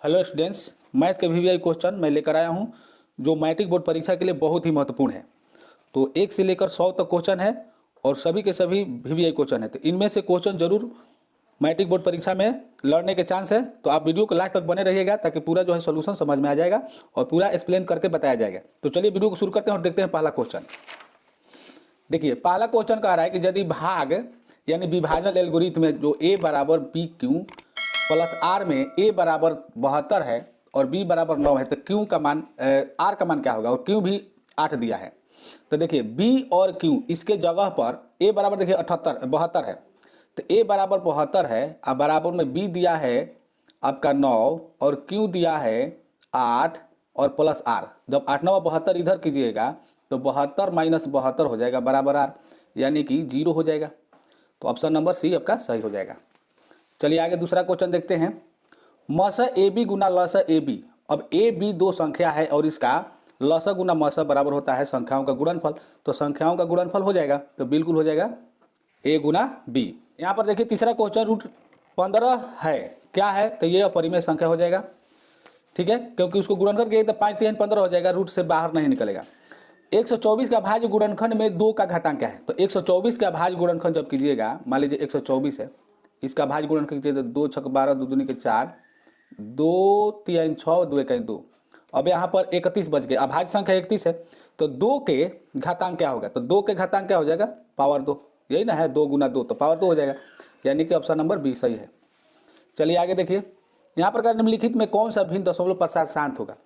Hello students, math के VVI question मैं लेकर आया हूं जो मैट्रिक बोर्ड परीक्षा के लिए बहुत ही महत्वपूर्ण है। तो 1 से लेकर 100 तक क्वेश्चन है और सभी के सभी वीवीआई क्वेश्चन है। तो इनमें से क्वेश्चन जरूर मैट्रिक बोर्ड परीक्षा में लड़ने के चांस है। तो आप वीडियो को लास्ट तक बने रहिएगा ताकि पूरा जो है सोल्यूशन समझ में आ जाएगा और पूरा एक्सप्लेन करके बताया जाएगा। तो चलिए वीडियो को शुरू करते हैं और देखते हैं पहला क्वेश्चन। देखिए पहला क्वेश्चन कह रहा है कि यदि भाग यानी विभाजन एल्गोरिथम में जो a बराबर बी क्यू प्लस आर में a बराबर 72 है और b बराबर 9 है, तो q का मान r का मान क्या होगा और q भी 8 दिया है। तो देखिए b और q इसके जगह पर a बराबर देखिए 72 है, तो a बराबर 72 है और बराबर में b दिया है आपका 9 और q दिया है 8 और प्लस r। जब 8 9 72 इधर कीजिएगा तो 72 माइनस 72 हो जाएगा बराबर r, यानी कि 0 हो जाएगा। तो ऑप्शन नंबर सी आपका सही हो जाएगा। चलिए आगे दूसरा क्वेश्चन देखते हैं। मस ए बी गुना लस ए बी। अब ए बी दो संख्या है और इसका लस गुना मस बराबर होता है संख्याओं का गुणनफल। तो संख्याओं का गुणनफल हो जाएगा, तो बिल्कुल हो जाएगा ए गुना बी। यहाँ पर देखिए तीसरा क्वेश्चन रूट 15 है, क्या है तो ये अपरिमेय संख्या हो जाएगा, ठीक है, क्योंकि उसको गुणन करके तो 5 3 15 हो जाएगा, रूट से बाहर नहीं निकलेगा। 124 का भाज्य गुणनखंड में 2 का घातांक क्या है। तो 124 का भाज्य गुणनखंड जब कीजिएगा, मान लीजिए 124 है, इसका भाज्य गुणनखंड कीजिए तो 2 छक 12 2 दूनी के 4 2 3 6 2 1 2। अब यहाँ पर 31 बच गए, अभाज्य संख्या 31 है, तो 2 के घातांक क्या होगा। तो 2 के घातांक क्या हो जाएगा, पावर 2, यही ना है 2 गुना 2 तो पावर 2 हो जाएगा, यानी कि ऑप्शन नंबर बी सही है। चलिए आगे देखिए, यहाँ पर निम्नलिखित में कौन सा भिन्न दशमलव प्रसार शांत होगा।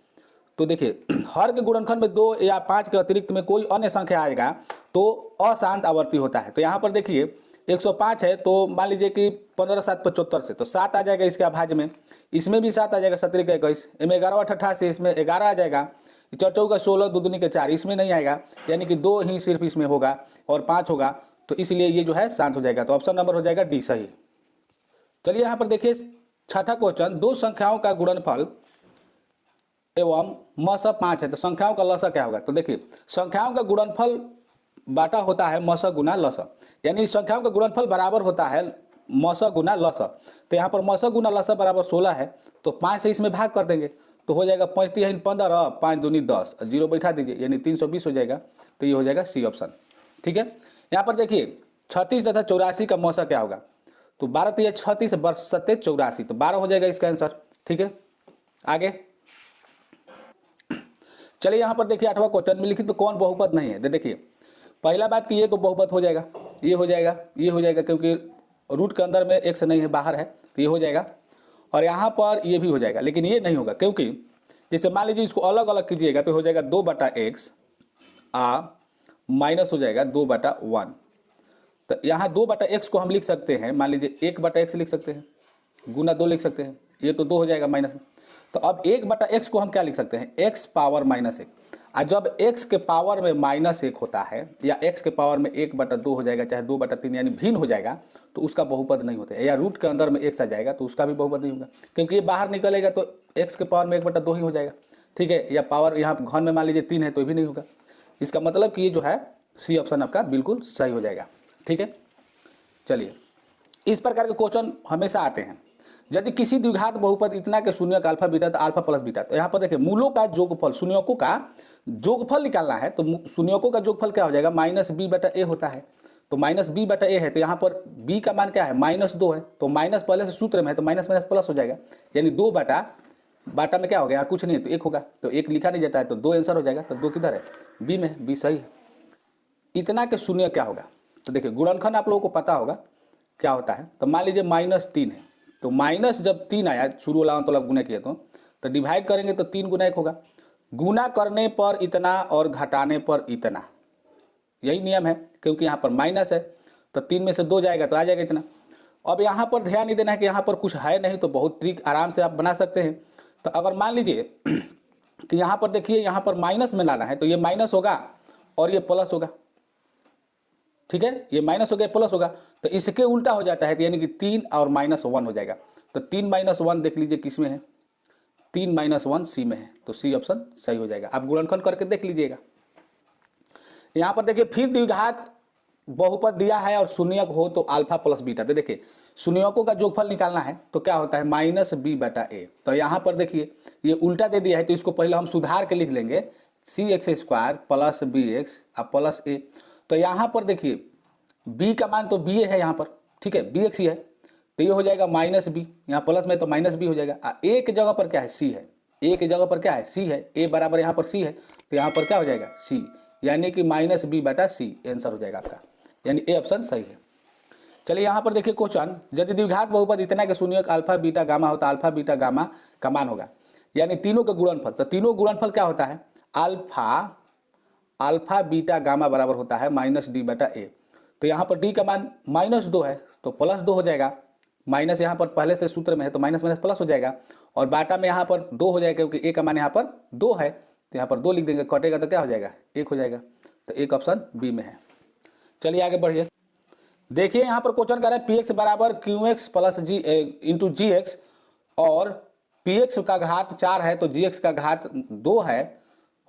तो देखिए हर के गुणनखंड में 2 या 5 के अतिरिक्त में कोई अन्य संख्या आएगा तो अशांत आवर्ती होता है। तो यहाँ पर देखिए 105 है, तो मान लीजिए कि 15 7 75 से तो 7 आ जाएगा इसके अभाज्य में, इसमें भी 7 आ जाएगा 17 का 21, इनमें 11 88 इसमें 11 आ जाएगा, 4 का 16 2 दूनी के 4 इसमें नहीं आएगा, यानी कि 2 ही सिर्फ इसमें होगा और 5 होगा, तो इसलिए ये जो है शांत हो जाएगा। तो ऑप्शन नंबर हो जाएगा डी सही। चलिए यहाँ पर देखिए छठा क्वेश्चन, दो संख्याओं का गुणनफल एवं मस 5 है, तो संख्याओं का लस क्या होगा। तो देखिए संख्याओं का गुणनफल बाटा होता है मस गुना लस, यानी संख्याओं का गुणनफल बराबर होता है मस गुना लस। तो यहाँ पर मस गुना लस बराबर 16 है, तो 5 से इसमें भाग कर देंगे तो हो जाएगा 5 3 15 5 दूनी 10, 0 बैठा दीजिए यानी 320 हो जाएगा। तो ये हो जाएगा सी ऑप्शन, ठीक है। यहाँ पर देखिए 36 तथा 84 का मस क्या होगा। तो 12 3 36 वर्ष 7 84, तो 12 हो जाएगा इसका आंसर, ठीक है। आगे चलिए यहाँ पर देखिए आठवां क्वेश्चन, निम्नलिखित में कौन बहुपद नहीं है। देखिए पहला बात कि ये तो बहुपद हो जाएगा, ये हो जाएगा, ये हो जाएगा, क्योंकि रूट के अंदर में x नहीं है बाहर है, तो ये हो जाएगा। और यहाँ पर ये भी हो जाएगा, लेकिन ये नहीं होगा, क्योंकि जैसे मान लीजिए इसको अलग अलग कीजिएगा तो हो जाएगा 2/x माइनस हो जाएगा 2/1। तो यहाँ 2/x को हम लिख सकते हैं, मान लीजिए 1/x लिख सकते हैं, गुना 2 लिख सकते हैं, ये तो 2 हो जाएगा माइनस में। तो अब 1/x को हम क्या लिख सकते हैं, x पावर -1। और जब x के पावर में -1 होता है या x के पावर में 1/2 हो जाएगा, चाहे 2/3 यानी भिन्न हो जाएगा, तो उसका बहुपद नहीं होता है। या रूट के अंदर में x आ जाएगा तो उसका भी बहुपद नहीं होगा, क्योंकि ये बाहर निकलेगा तो x के पावर में 1/2 ही हो जाएगा, ठीक है। या पावर यहाँ घन में मान लीजिए 3 है तो भी नहीं होगा। इसका मतलब कि ये जो है सी ऑप्शन आपका बिल्कुल सही हो जाएगा, ठीक है। चलिए इस प्रकार के क्वेश्चन हमेशा आते हैं। यदि किसी द्विघात बहुपद इतना के शून्यक अल्फा बीटा तो अल्फा प्लस बीटा, तो यहाँ पर देखिए मूलों का जोगफल शून्यकों का जोगफल निकालना है, तो शून्यकों का जोगफल क्या हो जाएगा, -b/a होता है। तो -b/a है, तो यहाँ पर b का मान क्या है -2 है, तो माइनस पहले से सूत्र में है तो माइनस माइनस प्लस हो जाएगा, यानी 2 बाटा में क्या हो गया, कुछ नहीं है तो 1 होगा, तो 1 लिखा नहीं जाता है तो 2 आंसर हो जाएगा। तो 2 किधर है, बी में, बी सही है। इतना के शून्य क्या होगा, तो देखिए गुणनखंड आप लोगों को पता होगा क्या होता है। तो मान लीजिए -3 है, तो माइनस जब 3 आया शुरू वाला मतलब गुना किया तो डिवाइड करेंगे तो 3 गुना 1 होगा, गुना करने पर इतना और घटाने पर इतना, यही नियम है, क्योंकि यहाँ पर माइनस है तो 3 में से 2 जाएगा तो आ जाएगा इतना। अब यहाँ पर ध्यान नहीं देना है कि यहाँ पर कुछ है नहीं, तो बहुत ट्रिक आराम से आप बना सकते हैं। तो अगर मान लीजिए कि यहाँ पर देखिए यहाँ पर माइनस में लाना है तो ये माइनस होगा और ये प्लस होगा, ठीक है, ये माइनस हो गया प्लस होगा, तो इसके उल्टा हो जाता है, तो यानी कि 3 और -1 हो जाएगा। तो 3 - 1 देख लीजिए किस में है, 3 - 1 सी में है, तो सी ऑप्शन सही हो जाएगा। आप गुणनखंड करके देख लीजिएगा। यहाँ पर देखिए फिर द्विघात बहुपद दिया है और शून्यक हो तो अल्फा प्लस बीटा। तो देखिए शून्यकों का जोगफल निकालना है तो क्या होता है माइनस बी बटा ए। तो यहाँ पर देखिए ये उल्टा दे दिया है तो इसको पहले हम सुधार के लिख लेंगे c x square plus b x अब प्लस ए। तो यहाँ पर देखिए b का मान तो बी है यहाँ पर, ठीक है, बी एक्स ही है तो ये हो जाएगा माइनस बी, यहाँ प्लस में तो माइनस बी हो जाएगा। ए की जगह पर क्या है सी है, ए की जगह पर क्या है सी है, ए बराबर यहाँ पर सी है तो यहाँ पर क्या हो जाएगा सी, यानी कि माइनस बी बटा सी आंसर हो जाएगा आपका, यानी ए ऑप्शन सही है। चलिए यहाँ पर देखिए क्वेश्चन, यदि द्विघात बहुपद इतना के शून्यक अल्फा बीटा गामा होता अल्फा बीटा गामा का मान होगा, यानी तीनों का गुणनफल, तो तीनों गुणनफल क्या होता है अल्फा बीटा गामा बराबर होता है माइनस डी बटा ए। तो यहाँ पर डी का मान -2 है तो +2 हो जाएगा, माइनस यहाँ पर पहले से सूत्र में है तो माइनस माइनस प्लस हो जाएगा, और बाटा में यहाँ पर 2 हो जाएगा क्योंकि ए का मान यहाँ पर 2 है तो यहाँ पर 2 लिख देंगे, कटेगा तो क्या हो जाएगा 1 हो जाएगा, तो एक ऑप्शन बी में है। चलिए आगे बढ़िए, देखिए यहाँ पर क्वेश्चन कर रहा है पी एक्स बराबर क्यू एक्स प्लस जी इंटू जी एक्स, और पी एक्स का घात 4 है तो जी एक्स का घात 2 है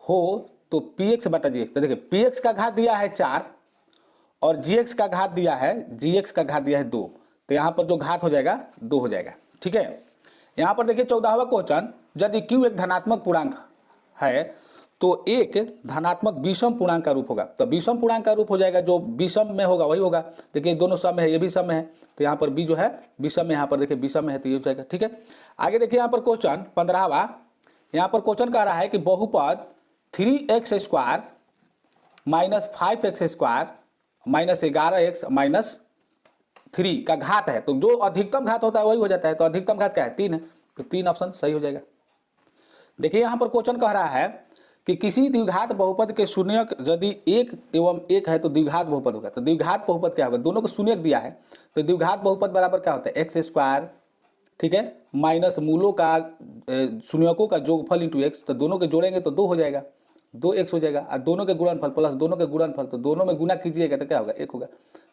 हो तो पी एक्स बटा जी एक्स। तो देखिए पी एक्स का घात दिया है 4 और जी एक्स का घात दिया है 2, तो यहाँ पर जो घात हो जाएगा 2 हो जाएगा, ठीक है। यहाँ पर देखिए 14वां क्वेश्चन, यदि q एक धनात्मक पूर्णांक है तो एक धनात्मक विषम पूर्णांक का रूप होगा, तो विषम पूर्णांक का रूप हो जाएगा जो विषम में होगा वही होगा। देखिए दोनों सम है, ये भी सम है तो यहाँ पर b जो है विषम में, यहाँ पर देखिए विषम में है तो ये हो जाएगा, ठीक है। आगे देखिए यहाँ पर क्वेश्चन 15वां, यहाँ पर क्वेश्चन कह रहा है कि बहुपद 3x square minus 5x square minus 11x -3 का घात है, तो जो अधिकतम घात होता है वही हो जाता है, तो अधिकतम घात क्या है 3 है तो 3 ऑप्शन सही हो जाएगा। देखिए यहाँ पर क्वेश्चन कह रहा है कि किसी द्विघात बहुपद के शून्यक यदि 1 एवं 1 है तो द्विघात बहुपद होगा, तो द्विघात बहुपद क्या होगा, दोनों को शून्यक दिया है तो द्विघात बहुपद बराबर क्या होता है एक्स स्क्वायर, ठीक है, माइनस मूलों का शून्यकों का जोगफल इंटू एक्स, तो दोनों के जोड़ेंगे तो 2 हो जाएगा, 2x हो जाएगा, और दोनों के गुणनफल प्लस दोनों के गुणनफल, तो दोनों में गुना कीजिएगा तो क्या होगा 1 होगा।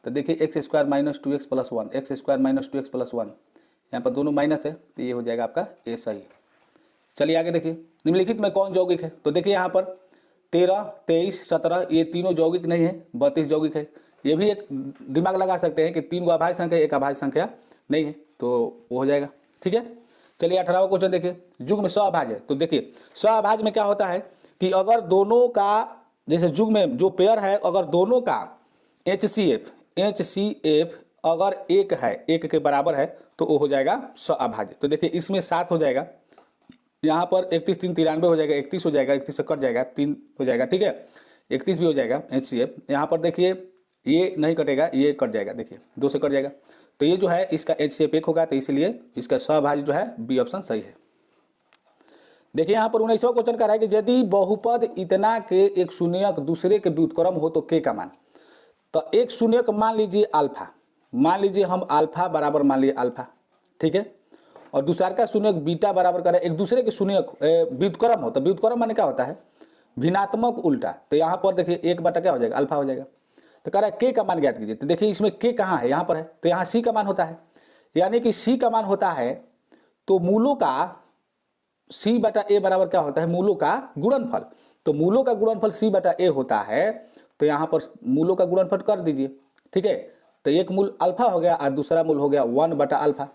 तो देखिए x square minus 2x plus 1, x square minus 2x plus 1, यहाँ पर दोनों माइनस है तो ये हो जाएगा आपका ए सही। चलिए आगे देखिए निम्नलिखित में कौन यौगिक है, तो देखिए यहाँ पर 13, 23, 17 ये तीनों यौगिक नहीं है, 32 यौगिक है। ये भी एक दिमाग लगा सकते हैं कि 3 गो अभाज्य संख्या एक अभाज्य संख्या नहीं है तो वो हो जाएगा, ठीक है। चलिए 18वां क्वेश्चन देखिए, युग्म सअभाज्य, तो देखिए सअभाज्य में क्या होता है कि अगर दोनों का, जैसे युग्म में जो पेयर है अगर दोनों का HCF अगर 1 है, 1 के बराबर है तो वो हो जाएगा सअभाज्य। तो देखिए इसमें 7 हो जाएगा, यहाँ पर 31 3 93 हो जाएगा, 31 हो जाएगा, 31 से कट जाएगा 3 हो जाएगा, ठीक है, 31 भी हो जाएगा HCF। यहाँ पर देखिए ये नहीं कटेगा, ये कट जाएगा, देखिए 2 से कट जाएगा, तो ये जो है इसका HCF 1 होगा, तो इसलिए इसका सअभाज्य जो है बी ऑप्शन सही है। देखिए यहाँ पर 19वां क्वेश्चन कर रहा है कि यदि बहुपद इतना के एक शून्यक दूसरे के व्युत्क्रम हो तो के का मान, तो एक शून्यक मान लीजिए अल्फा, मान लीजिए हम अल्फा बराबर मान लिए अल्फा, ठीक है, और दूसरा का शून्यक बीटा बराबर करें एक दूसरे के शून्यक व्युत्क्रम हो, तो व्युत्क्रम माने क्या होता है भिन्नात्मक उल्टा, तो यहाँ पर देखिए 1 बटा क्या हो जाएगा अल्फा हो जाएगा। तो कह रहा है के का मान ज्ञात कीजिए, तो देखिए इसमें के कहाँ है, यहाँ पर है, तो यहाँ सी का मान होता है, यानी कि सी का मान होता है तो मूलों का सी बटा ए बराबर क्या होता है मूलों का गुणनफल, तो मूलों का गुणनफल सी बटा ए होता है, तो यहाँ पर मूलों का गुणनफल कर दीजिए, ठीक है। तो एक मूल अल्फा हो गया और दूसरा मूल हो गया 1 बटा अल्फा,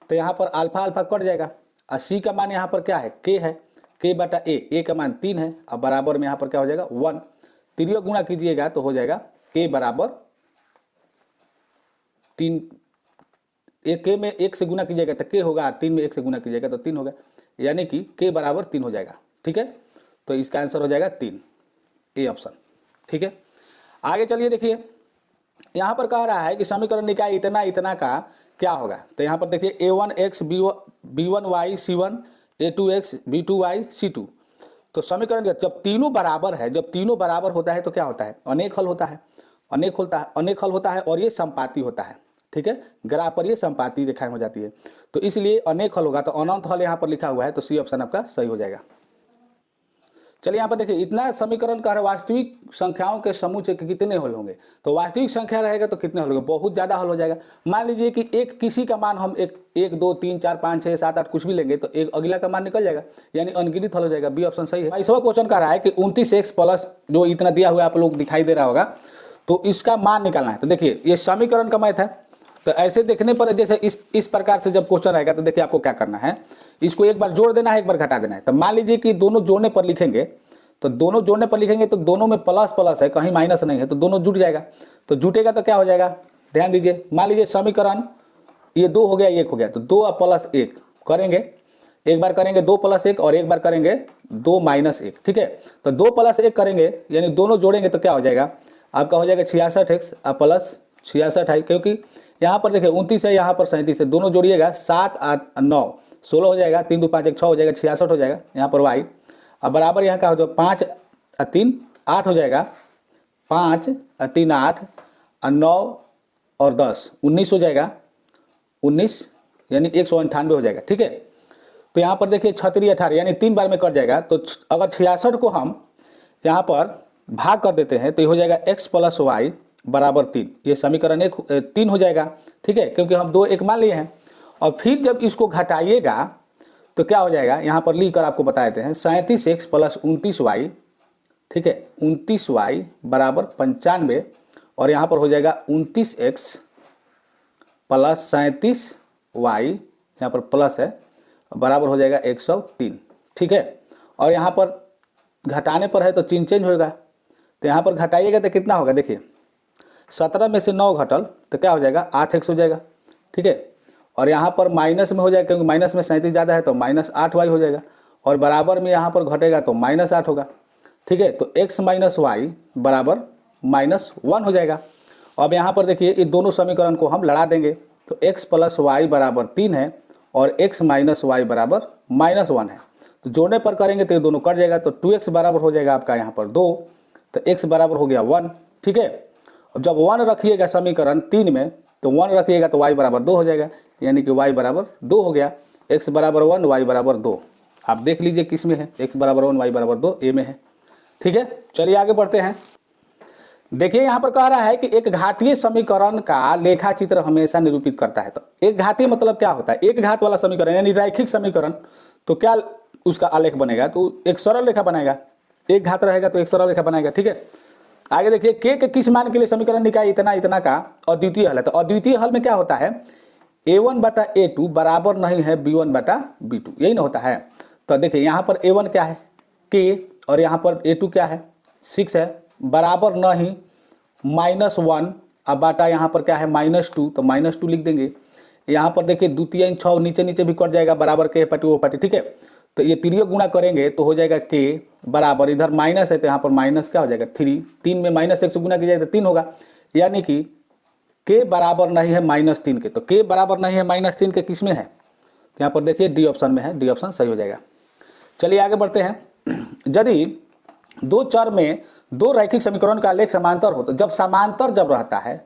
तो यहाँ पर अल्फा अल्फा कट जाएगा, और सी का मान यहाँ पर क्या है के है, के बटा ए का मान 3 है, और बराबर में यहाँ पर क्या हो जाएगा 1, तीनों गुणा कीजिएगा तो हो जाएगा के बराबर 3, एक के में 1 से गुणा कीजिएगा तो के होगा, 3 में 1 से गुणा कीजिएगा तो 3 होगा, यानी कि के बराबर 3 हो जाएगा, ठीक है। तो इसका आंसर हो जाएगा 3, ए ऑप्शन, ठीक है। आगे चलिए देखिए यहाँ पर कह रहा है कि समीकरण निकाय इतना इतना का क्या होगा, तो यहाँ पर देखिए a1x b1y c1 a2x b2y c2, तो समीकरण जब तीनों बराबर है, जब तीनों बराबर होता है तो क्या होता है अनेक हल होता है, अनेक हल होता है और ये संपाती होता है, ठीक है, ग्राफ पर ये संपाती रेखाएं हो जाती है, तो इसलिए अनेक हल होगा, तो अनंत हल यहाँ पर लिखा हुआ है तो सी ऑप्शन आपका सही हो जाएगा। चलिए यहाँ पर देखिए इतना समीकरण का वास्तविक संख्याओं के समूह से कितने हल होंगे, तो वास्तविक संख्या रहेगा तो कितने हल होंगे, बहुत ज़्यादा हल हो जाएगा। मान लीजिए कि एक किसी का मान हम 1 2 3 4 5 6 7 8 कुछ भी लेंगे तो एक अगला का मान निकल जाएगा, यानी अनगिनत हल हो जाएगा, बी ऑप्शन सही है। 22वां क्वेश्चन का रहा है कि 29x प्लस जो इतना दिया हुआ आप लोग दिखाई दे रहा होगा, तो इसका मान निकालना है। तो देखिए ये समीकरण का मैथ है, तो ऐसे देखने पर जैसे इस प्रकार से जब क्वेश्चन आएगा तो देखिए आपको क्या करना है, इसको एक बार जोड़ देना है, एक बार घटा देना है। तो मान लीजिए कि दोनों जोड़ने पर लिखेंगे, तो दोनों जोड़ने पर लिखेंगे तो दोनों में प्लस प्लस है, कहीं माइनस नहीं है, तो दोनों जुट जाएगा। तो जुटेगा तो क्या हो जाएगा, ध्यान दीजिए, मान लीजिए समीकरण ये 2 हो गया, 1 हो गया, तो 2 प्लस 1 करेंगे, एक बार करेंगे 2 प्लस 1 और एक बार करेंगे 2 माइनस 1, ठीक है। तो 2 प्लस 1 करेंगे यानी दोनों जोड़ेंगे तो क्या हो जाएगा आपका, हो जाएगा 66x प्लस 66 है, क्योंकि यहाँ पर देखिए 29 है, यहाँ पर 37 है, दोनों जोड़िएगा 7 8 9 16 हो जाएगा, 3 2 5 1 6 हो जाएगा, 66 हो जाएगा यहाँ पर y। अब बराबर यहाँ का हो जाएगा 5 3 8 हो जाएगा, 5 3 8 9 और 10 19 हो जाएगा, 19 यानी 198 हो जाएगा, ठीक है। तो यहाँ पर देखिए 36 18 यानी 3 बार में कट जाएगा। तो अगर 66 को हम यहाँ पर भाग कर देते हैं तो ये हो जाएगा x प्लस वाई बराबर 3, ये समीकरण 3 हो जाएगा, ठीक है, क्योंकि हम 2 1 मान लिए हैं। और फिर जब इसको घटाइएगा तो क्या हो जाएगा, यहाँ पर लिख कर आपको बता देते हैं 37x प्लस 29y, ठीक है, 29y बराबर 95, और यहाँ पर हो जाएगा 29x प्लस 37y, यहाँ पर प्लस है, बराबर हो जाएगा 103, ठीक है। और यहाँ पर घटाने पर है तो चिन्ह चेंज होगा, तो यहाँ पर घटाइएगा तो कितना होगा, देखिए 17 में से 9 घटल तो क्या हो जाएगा 8x हो जाएगा, ठीक है। और यहाँ पर माइनस में हो जाएगा, क्योंकि माइनस में 37 ज़्यादा है तो माइनस 8y हो जाएगा, और बराबर में यहाँ पर घटेगा तो माइनस 8 होगा, ठीक है। तो x माइनस वाई बराबर -1 हो जाएगा। अब यहाँ पर देखिए ये दोनों समीकरण को हम लड़ा देंगे, तो x प्लस वाई बराबर 3 है और x माइनस वाई बराबर -1 है। तो जोड़ने पर करेंगे तो ये दोनों कट जाएगा, तो 2x बराबर हो जाएगा आपका यहाँ पर 2, तो x बराबर हो गया 1, ठीक है। अब जब 1 रखिएगा समीकरण 3 में तो 1 रखिएगा तो y बराबर 2 हो जाएगा, यानी कि y बराबर 2 हो गया, x बराबर 1 y बराबर 2। आप देख लीजिए किस में है, x बराबर 1 y बराबर 2 ए में है, ठीक है। चलिए आगे बढ़ते हैं। देखिए यहाँ पर कह रहा है कि एक घातीय समीकरण का लेखा चित्र हमेशा निरूपित करता है। तो एक घातीय मतलब क्या होता है, एक घात वाला समीकरण यानी रैखिक समीकरण, तो क्या उसका आलेख बनेगा, तो एक सरल रेखा बनाएगा, एक घात रहेगा तो एक सरल रेखा बनाएगा, ठीक है। आगे देखिए के किस मान के लिए समीकरण निकाय इतना इतना का अद्वितीय हल है। तो अद्वितीय हल में क्या होता है, a1 बटा a2 बराबर नहीं है b1 बटा b2, यही ना होता है। तो देखिए यहाँ पर a1 क्या है k, और यहाँ पर a2 क्या है 6 है, बराबर नहीं -1, अब बाटा यहाँ पर क्या है -2, तो -2 लिख देंगे। यहाँ पर देखिए द्वितीय 6 नीचे नीचे भी कट जाएगा, बराबर के पटी वो पटी, ठीक है। तो ये तीनों गुणा करेंगे तो हो जाएगा k बराबर, इधर माइनस है तो यहाँ पर माइनस क्या हो जाएगा 3, 3 में -1 से गुणा किया जाए तो 3 होगा, यानी कि k बराबर नहीं है -3 के। तो k बराबर नहीं है -3 के किस में है, तो यहाँ पर देखिए डी ऑप्शन में है, डी ऑप्शन सही हो जाएगा। चलिए आगे बढ़ते हैं। यदि दो चर में दो रैखिक समीकरण का आलेख समांतर हो, तो जब समांतर जब रहता है,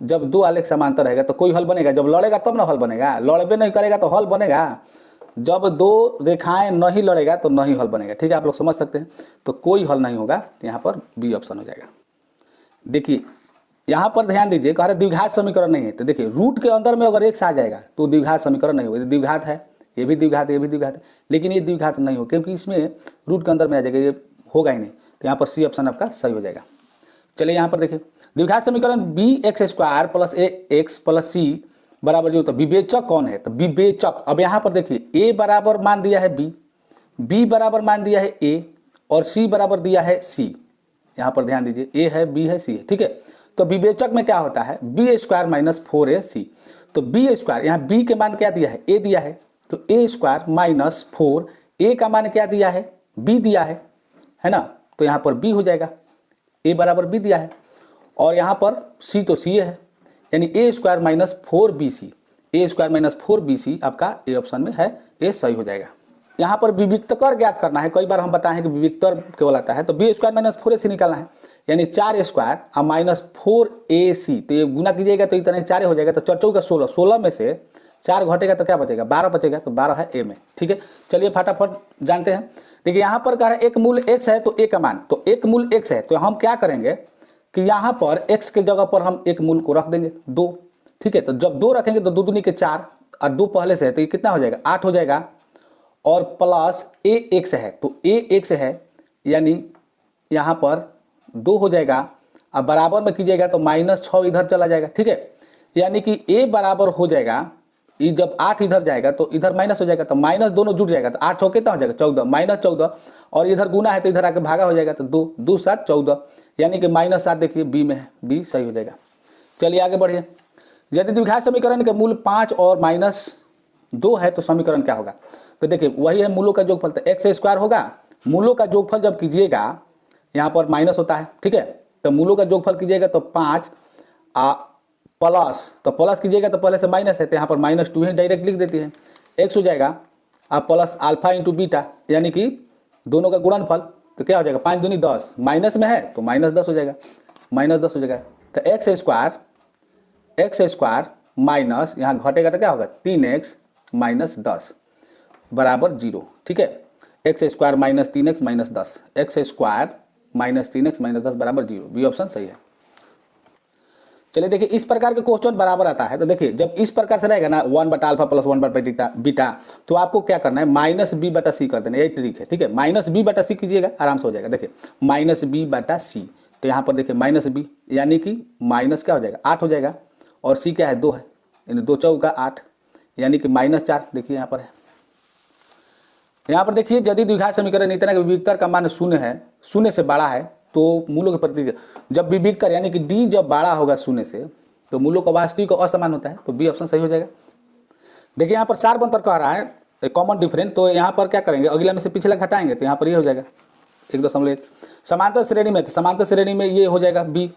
जब दो आलेख समांतर रहेगा तो कोई हल बनेगा, जब लड़ेगा तब ना हल बनेगा, लड़बे नहीं करेगा तो हल बनेगा, जब दो रेखाएं नहीं लड़ेगा तो नहीं हल बनेगा, ठीक है, आप लोग समझ सकते हैं। तो कोई हल नहीं होगा, यहाँ पर बी ऑप्शन हो जाएगा। देखिए यहाँ पर ध्यान दीजिए, कह रहे द्विघात समीकरण नहीं है, तो देखिए रूट के अंदर में अगर x आ जाएगा तो द्विघात समीकरण नहीं होगा। द्विघात है, ये भी द्विघात है, ये भी द्विघात है, लेकिन ये द्विघात नहीं हो, क्योंकि इसमें रूट के अंदर में आ जाएगा, ये होगा ही नहीं। तो यहाँ पर सी ऑप्शन आपका सही हो जाएगा। चलिए यहाँ पर देखिए द्विघात समीकरण bx² plus ax plus c बराबर जो, तो विवेचक कौन है, तो विवेचक, अब यहाँ पर देखिए a बराबर मान दिया है b बराबर मान दिया है a, और c बराबर दिया है c। यहाँ पर ध्यान दीजिए a है, b है, c है, ठीक है। तो विवेचक में क्या होता है b² माइनस 4ac, तो b², यहाँ b के मान क्या दिया है a दिया है, तो a² माइनस 4, a का मान क्या दिया है b दिया है ना, तो यहाँ पर b हो जाएगा, a बराबर b दिया है, और यहाँ पर c तो c है, यानी a² minus 4bc, a² minus 4bc आपका ए ऑप्शन में है, ये सही हो जाएगा। यहाँ पर विविक्तकर ज्ञात करना है, कई बार हम बताएं कि विविक्तर केवल आता है, तो b² माइनस 4ac निकालना है, यानी 4a² और माइनस 4ac, तो ये गुना कीजिएगा तो इतना 4 हो जाएगा, तो 4 चौका 16, 16 में से 4 घटेगा तो क्या बचेगा 12 बचेगा, तो 12 है ए में, ठीक है। चलिए फटाफट जानते हैं। देखिए यहाँ पर कह रहे हैं एक मूल x है तो a का मान, तो एक मूल x है तो हम क्या करेंगे कि यहाँ पर x के जगह पर हम एक मूल को रख देंगे 2, ठीक है। तो जब 2 रखेंगे तो 2 दूनी के 4 और 2 पहले से है तो ये कितना हो जाएगा 8 हो जाएगा, और प्लस ax है, तो ax है यानी यहाँ पर 2 हो जाएगा, अब बराबर में कीजिएगा तो -6 इधर चला जाएगा, ठीक है। यानी कि a बराबर हो जाएगा, जब 8 इधर जाएगा तो इधर माइनस हो जाएगा, तो माइनस दोनों जुट जाएगा, तो 8 कितना हो जाएगा 14, -14, और इधर गुना है तो इधर आके भागा हो जाएगा, तो 2 2 7 14, यानी कि -7 देखिए बी में है, बी सही हो जाएगा। चलिए आगे बढ़िए। यदि द्विघात समीकरण के मूल 5 और -2 है तो समीकरण क्या होगा? तो देखिए वही है मूलों का जोगफल, तो एक्स स्क्वायर होगा। मूलों का जोगफल जब कीजिएगा, यहाँ पर माइनस होता है, ठीक है, तो मूलों का जोगफल कीजिएगा तो 5 प्लस, तो प्लस कीजिएगा तो पहले से माइनस है, तो यहाँ पर -2 ही डायरेक्ट लिख देती है, एक्स हो जाएगा प्लस अल्फा इंटू बीटा, यानी कि दोनों का गुणनफल, तो क्या हो जाएगा 5 दूनी 10, माइनस में है तो -10 हो जाएगा, -10 हो जाएगा। तो एक्स स्क्वायर माइनस, यहाँ घटेगा तो क्या होगा 3x - 10 बराबर 0, ठीक है। X square minus 3x minus 10, x square minus 3x minus 10 बराबर 0, बी ऑप्शन सही है। चलिए देखिए इस प्रकार के क्वेश्चन बराबर आता है, तो देखिए जब इस प्रकार से रहेगा ना 1/α प्लस 1/बीटा, तो आपको क्या करना है -b/c कर देना, यही ट्रिक है, ठीक है। -b/c कीजिएगा आराम से हो जाएगा। देखिए -b/c, तो यहाँ पर देखिए -b यानी कि माइनस क्या हो जाएगा 8 हो जाएगा, और c क्या है 2 है, यानी 2 चौका 8, यानी कि -4 देखिए यहाँ पर है। यहाँ पर देखिए यदि द्विघात समीकरण इतना कि विविक्तर का मान 0 है, 0 से बड़ा है, तो मूलों के प्रति जब विविक्तर यानी कि d जब बड़ा होगा 0 से, तो मूलों का वास्तविक असमान होता है, तो बी ऑप्शन सही हो जाएगा। देखिए यहाँ पर सार अंतर कह रहा है कॉमन डिफरेंस, तो यहाँ पर क्या करेंगे अगला में से पिछला घटाएंगे, तो यहाँ पर ये हो जाएगा 1.1। समांतर श्रेणी में, तो समांतर श्रेणी में ये हो जाएगा बी,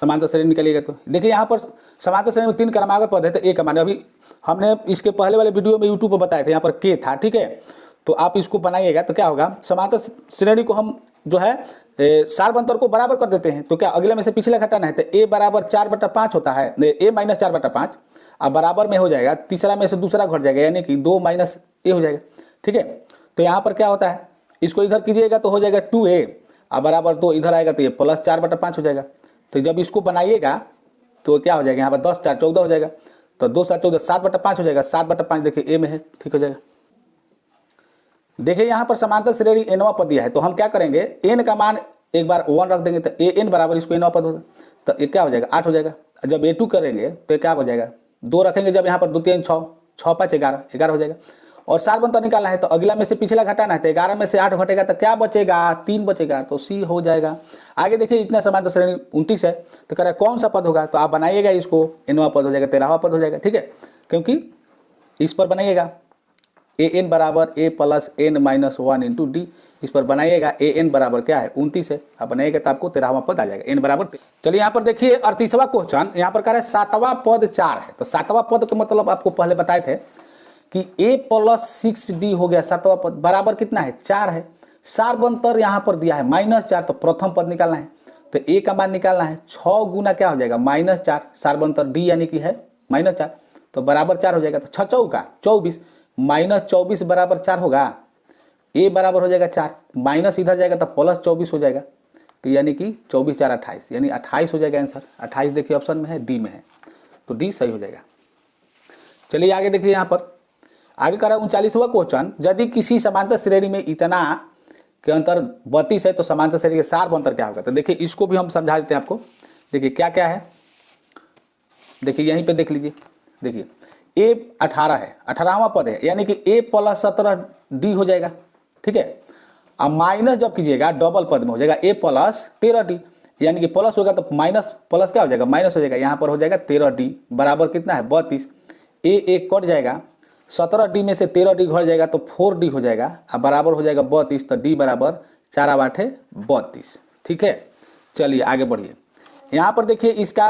समांतर श्रेणी निकालिएगा तो देखिए यहाँ पर समांतर श्रेणी में 3 क्रमागत पद है, तो एक मान, अभी हमने इसके पहले वाले वीडियो में यूट्यूब पर बताए थे, यहाँ पर के था, ठीक है। तो आप इसको बनाइएगा तो क्या होगा, समांतर श्रेणी को हम जो है सार अंतर को बराबर कर देते हैं, तो क्या अगले में से पिछला घटाना है, तो a बराबर 4/5 होता है, a - 4/5, अब बराबर में हो जाएगा, तीसरा में से दूसरा घट जाएगा, यानी कि 2 - a हो जाएगा, ठीक है। तो यहाँ पर क्या होता है, इसको इधर कीजिएगा तो हो जाएगा 2a, अब बराबर 2 इधर आएगा तो ये प्लस 4/5 हो जाएगा। तो जब इसको बनाइएगा तो क्या हो जाएगा, यहाँ पर 10 4 14 हो जाएगा, तो 2 7 14 7/5 हो जाएगा, 7/5 देखिए a में है, ठीक हो जाएगा। देखिए यहाँ पर समांतर श्रेणी nवा पद दिया है, तो हम क्या करेंगे n का मान एक बार 1 रख देंगे, तो an बराबर इसको nवा पद होगा, तो ये क्या हो जाएगा 8 हो जाएगा। जब a2 करेंगे तो क्या हो जाएगा 2 रखेंगे, जब यहाँ पर 2 3 6 6 5 11 हो जाएगा। और सार अंतर निकालना है तो अगला में से पिछला घटाना है, तो 11 में से 8 घटेगा तो क्या बचेगा 3 बचेगा, तो सी हो जाएगा। आगे देखिए इतना समांतर श्रेणी 29 है, तो कह रहा है कौन सा पद होगा, तो आप बनाइएगा इसको, nवा पद हो जाएगा, 13वां पद हो जाएगा, ठीक है, क्योंकि इस पर बनाइएगा an बराबर a plus n - 1 into D, इस पर बनाइएगा an बराबर क्या है 29 है, आप बनाइएगा तो आपको 13वां पद आ जाएगा, n बराबर। चलिए यहाँ पर देखिए 38वां क्वेश्चन, यहाँ पर कह रहा है 7वां पद 4 है, तो 7वां पद का मतलब आपको पहले बताए थे कि a प्लस 6d हो गया, 7वां पद बराबर कितना है 4 है। सार अंतर यहाँ पर दिया है -4, तो प्रथम पद निकालना है, तो a का मान निकालना है, 6 गुना क्या हो जाएगा -4, सार अंतर d यानी कि है -4, तो बराबर 4 हो जाएगा, तो 6 चौका 24, -24 बराबर 4 होगा, a बराबर हो जाएगा 4, माइनस इधर जाएगा तो प्लस 24 हो जाएगा, तो यानी कि 24 4 28, यानी 28 हो जाएगा आंसर। 28 देखिए ऑप्शन में है, डी में है, तो डी सही हो जाएगा। चलिए आगे देखिए, यहाँ पर आगे कर रहा है 39वां क्वेश्चन, यदि किसी समांतर श्रेणी में इतना के अंतर 32 है तो समांतर श्रेणी के सार अंतर क्या होगा। तो देखिए इसको भी हम समझा देते हैं आपको। देखिए क्या क्या है, देखिए यहीं पे देख लीजिए, देखिए a 18 है, 18वां पद है, यानी कि a प्लस 17d हो जाएगा, ठीक है। अब माइनस जब कीजिएगा डबल पद में हो जाएगा a प्लस 13d, यानी कि प्लस होगा तो माइनस प्लस क्या हो जाएगा माइनस हो जाएगा, यहाँ पर हो जाएगा 13d बराबर कितना है 32, a एक कट जाएगा, 17d में से 13d घट जाएगा तो 4d हो जाएगा, अब बराबर हो जाएगा 32, तो d बराबर 4 8 32, ठीक है। चलिए आगे बढ़िए, यहाँ पर देखिए इसका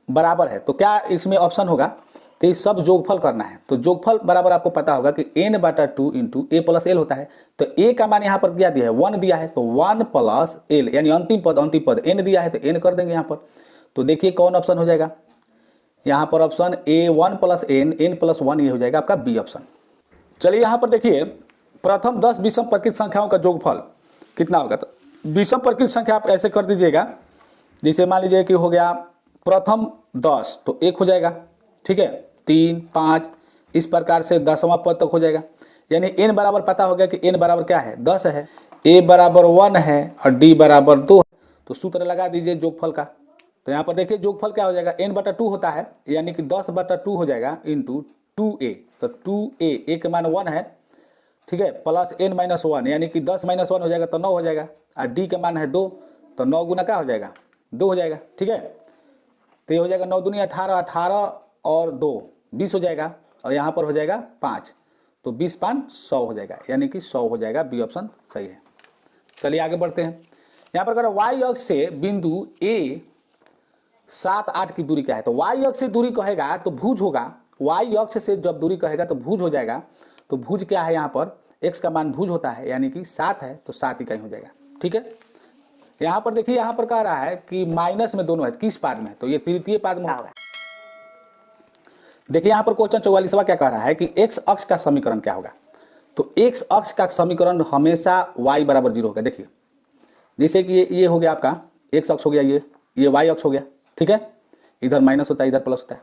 बराबर है, तो क्या इसमें ऑप्शन होगा, तो ये सब जोगफल करना है, तो जोगफल बराबर आपको पता होगा कि n/2 into a plus L होता है, तो a का मान यहाँ पर दिया है 1 दिया है, तो 1 प्लस एल यानी अंतिम पद n दिया है, तो n कर देंगे यहाँ पर। तो देखिए कौन ऑप्शन हो जाएगा, यहाँ पर option a 1 plus n plus 1 ये हो जाएगा आपका बी ऑप्शन। चलिए यहाँ पर देखिए प्रथम 10 विषम प्रकृत संख्याओं का जोगफल कितना होगा, तो विषम प्रकृत संख्या आप ऐसे कर दीजिएगा, जैसे मान लीजिए कि हो गया प्रथम 10 तो 1 हो जाएगा, ठीक है, 3 5 इस प्रकार से 10वां पद तक हो जाएगा, यानी n बराबर पता हो गया कि n बराबर क्या है 10 है, a बराबर 1 है और d बराबर 2 है, तो सूत्र लगा दीजिए जोगफल का, तो यहाँ पर देखिए जोगफल क्या हो जाएगा, n/2 होता है, यानी कि 10/2 हो जाएगा इंटू 2a। तो 2a, a के मान 1 है, ठीक है, प्लस n-1 यानी कि 10-1 हो जाएगा तो 9 हो जाएगा, और d के मान है 2, तो 9 गुना क्या हो जाएगा, 2 हो जाएगा, ठीक है। तो ये हो जाएगा 9 दूनी 18, 18 और 2 20 हो जाएगा, और यहाँ पर हो जाएगा 5, तो 20-5 100 हो जाएगा, यानी कि 100 हो जाएगा, बी ऑप्शन सही है। चलिए आगे बढ़ते हैं। यहाँ पर अगर वाई अक्ष से बिंदु ए 7-8 की दूरी क्या है, तो वाई अक्ष से दूरी कहेगा तो भुज होगा, वाई अक्ष से जब दूरी कहेगा तो भुज हो जाएगा। तो भुज क्या है, यहाँ पर x का मान भुज होता है, यानी कि 7 है, तो 7 इकाई हो जाएगा, ठीक है। यहाँ पर देखिए, यहाँ पर कह रहा है कि माइनस में दोनों है, किस पाद में, तो ये तृतीय पाद में होगा। देखिए यहाँ पर क्वेश्चन 44वां क्या कह रहा है कि x अक्ष का समीकरण क्या होगा, तो x अक्ष का समीकरण हमेशा y बराबर 0 होगा। देखिए जैसे कि ये हो गया आपका x अक्ष हो गया, ये y अक्ष हो गया, ठीक है, इधर माइनस होता है, इधर प्लस होता है।